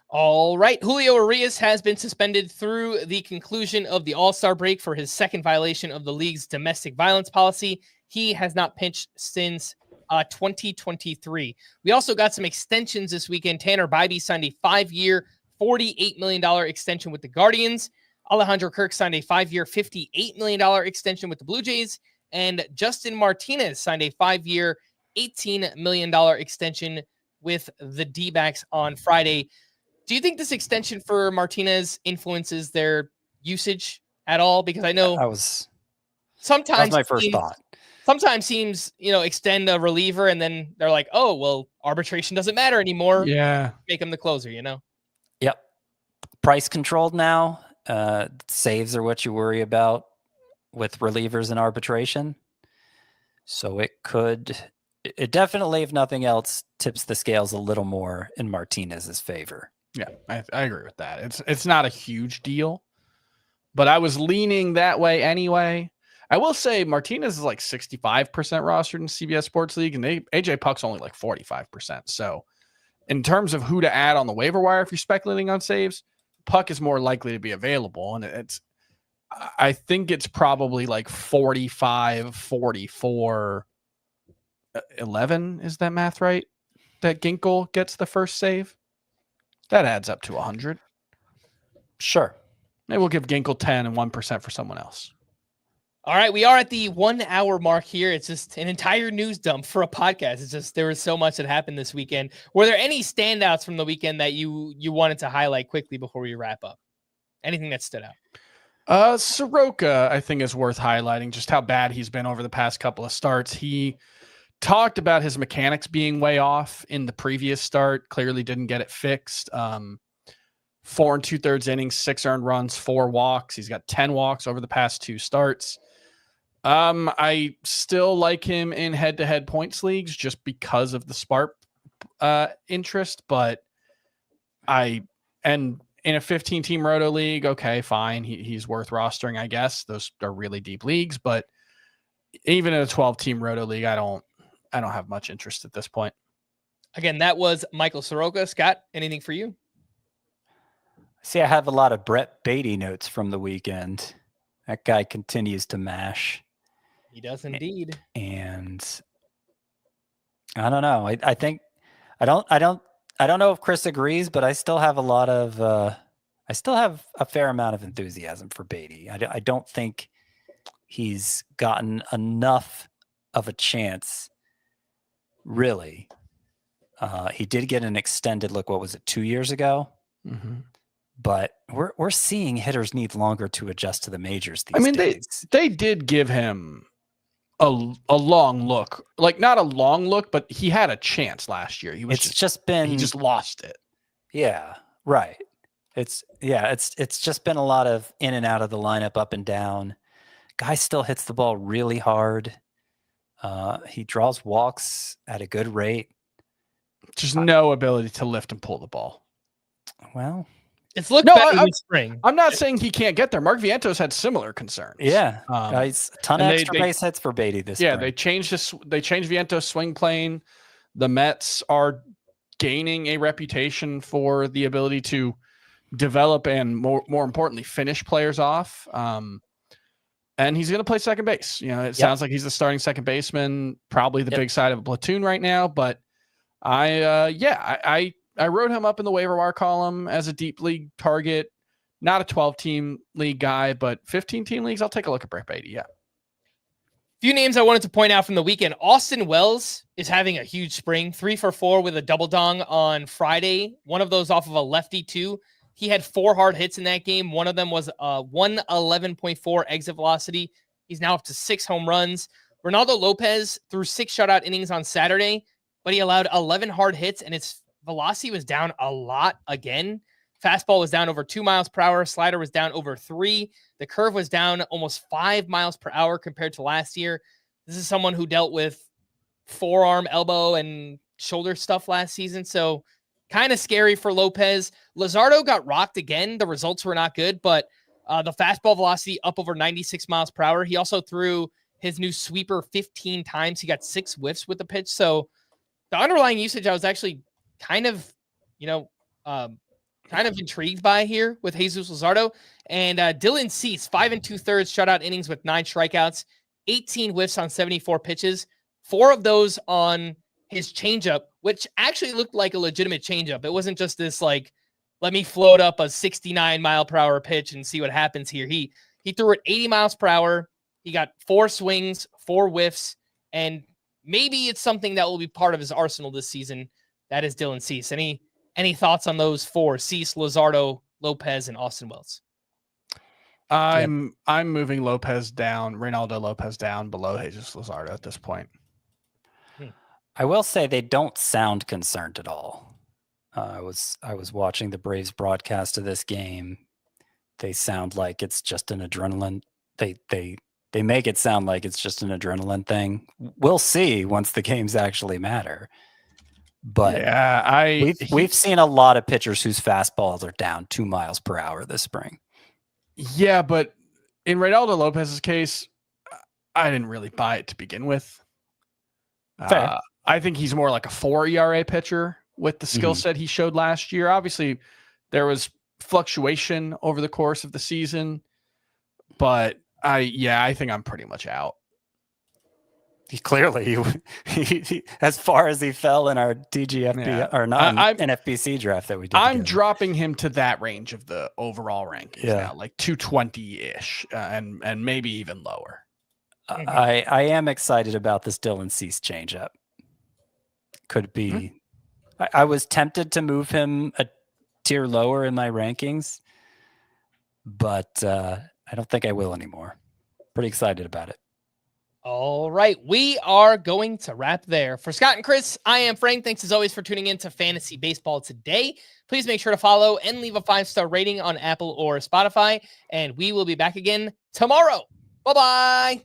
All right. Julio Urias has been suspended through the conclusion of the All-Star break for his second violation of the league's domestic violence policy. He has not pitched since 2023. We also got some extensions this weekend. Tanner Bybee signed a 5-year, $48 million extension with the Guardians. Alejandro Kirk signed a 5-year, $58 million extension with the Blue Jays. And Justin Martinez signed a 5-year, $18 million extension with the D-backs on Friday. Do you think this extension for Martinez influences their usage at all? Because I know that was sometimes my first thought. Sometimes teams, extend a reliever and then they're like, oh, well, arbitration doesn't matter anymore. Yeah. Make him the closer, Yep. Price controlled now. Saves are what you worry about with relievers in arbitration. So it definitely, if nothing else, tips the scales a little more in Martinez's favor. Yeah, I agree with that. It's not a huge deal, but I was leaning that way anyway. I will say Martinez is like 65% rostered in CBS Sports League, and AJ Puck's only like 45%. So in terms of who to add on the waiver wire, if you're speculating on saves, Puck is more likely to be available. And I think it's probably like 45, 44, 11. Is that math right? That Ginkel gets the first save? That adds up to 100. Sure. Maybe we'll give Ginkel 10 and 1% for someone else. All right, we are at the 1 hour mark here. It's just an entire news dump for a podcast. It's just there was so much that happened this weekend. Were there any standouts from the weekend that you wanted to highlight quickly before we wrap up? Anything that stood out? Soroka, I think, is worth highlighting just how bad he's been over the past couple of starts. He talked about his mechanics being way off in the previous start. Clearly didn't get it fixed. 4 2/3 innings, 6 earned runs, 4 walks. He's got 10 walks over the past 2 starts. I still like him in head-to-head points leagues just because of the Spark interest, but in a 15-team Roto league, okay, fine. He's worth rostering, I guess. Those are really deep leagues, but even in a 12-team Roto league, I don't have much interest at this point. Again, that was Michael Soroka. Scott, anything for you? See, I have a lot of Brett Beatty notes from the weekend. That guy continues to mash. He does indeed. And I don't know. I think I don't know if Chris agrees, but I still have a fair amount of enthusiasm for Beatty. I don't think he's gotten enough of a chance, really. He did get an extended look. What was it, 2 years ago? Mm-hmm. But we're seeing hitters need longer to adjust to the majors these days. They did give him a long look, like not a long look, but he had a chance last year. He just lost it. Yeah, right. It's just been a lot of in and out of the lineup, up and down. Guy still hits the ball really hard. He draws walks at a good rate. Just no ability to lift and pull the ball. Well, it's looked better in spring. I'm not saying he can't get there. Mark Vientos had similar concerns. Yeah, guys, a ton of extra base hits for Beatty this spring. They changed Vientos' swing plane. The Mets are gaining a reputation for the ability to develop and more importantly finish players off. And he's going to play second base. It sounds like he's the starting second baseman, probably the big side of a platoon right now. But I wrote him up in the waiver wire column as a deep league target. Not a 12-team league guy, but 15-team leagues, I'll take a look at Brett Beatty. Yeah. Few names I wanted to point out from the weekend. Austin Wells is having a huge spring, 3 for 4 with a double dong on Friday. One of those off of a lefty too. He had 4 hard hits in that game. One of them was 111.4 exit velocity. He's now up to 6 home runs. Ronaldo Lopez threw 6 shutout innings on Saturday, but he allowed 11 hard hits, and its velocity was down a lot again. Fastball was down over 2 miles per hour. Slider was down over 3. The curve was down almost 5 miles per hour compared to last year. This is someone who dealt with forearm, elbow, and shoulder stuff last season. So kind of scary for Lopez. Luzardo got rocked again. The results were not good, but the fastball velocity up over 96 miles per hour. He also threw his new sweeper 15 times. He got 6 whiffs with the pitch. So the underlying usage, I was actually kind of intrigued by here with Jesus Luzardo. And Dylan Cease, 5 2/3 shutout innings with 9 strikeouts, 18 whiffs on 74 pitches, 4 of those on his changeup, which actually looked like a legitimate changeup. It wasn't just this let me float up a 69 mile per hour pitch and see what happens here. He threw it 80 miles per hour. He got 4 swings, 4 whiffs, and maybe it's something that will be part of his arsenal this season. That is Dylan Cease. Any thoughts on those 4? Cease, Luzardo, Lopez, and Austin Wells. I'm moving Reynaldo Lopez down below Jesus Luzardo at this point. I will say they don't sound concerned at all. I was watching the Braves broadcast of this game. They sound like it's just an adrenaline. They make it sound like it's just an adrenaline thing. We'll see once the games actually matter. But yeah, we've seen a lot of pitchers whose fastballs are down 2 miles per hour this spring. Yeah, but in Reynaldo Lopez's case, I didn't really buy it to begin with. Fair. I think he's more like a 4 ERA pitcher with the skill set he showed last year. Obviously, there was fluctuation over the course of the season, but I think I'm pretty much out. Clearly, he as far as he fell in our DGFB or not NFBC draft that we did. I'm dropping him to that range of the overall rankings now, like 220-ish, and maybe even lower. I am excited about this Dylan Cease changeup. Could be. I was tempted to move him a tier lower in my rankings, but I don't think I will anymore. Pretty excited about it. All right, we are going to wrap there. For Scott and Chris, I am Frank. Thanks as always for tuning in to Fantasy Baseball today. Please make sure to follow and leave a 5-star rating on Apple or Spotify, and we will be back again tomorrow. Bye-bye.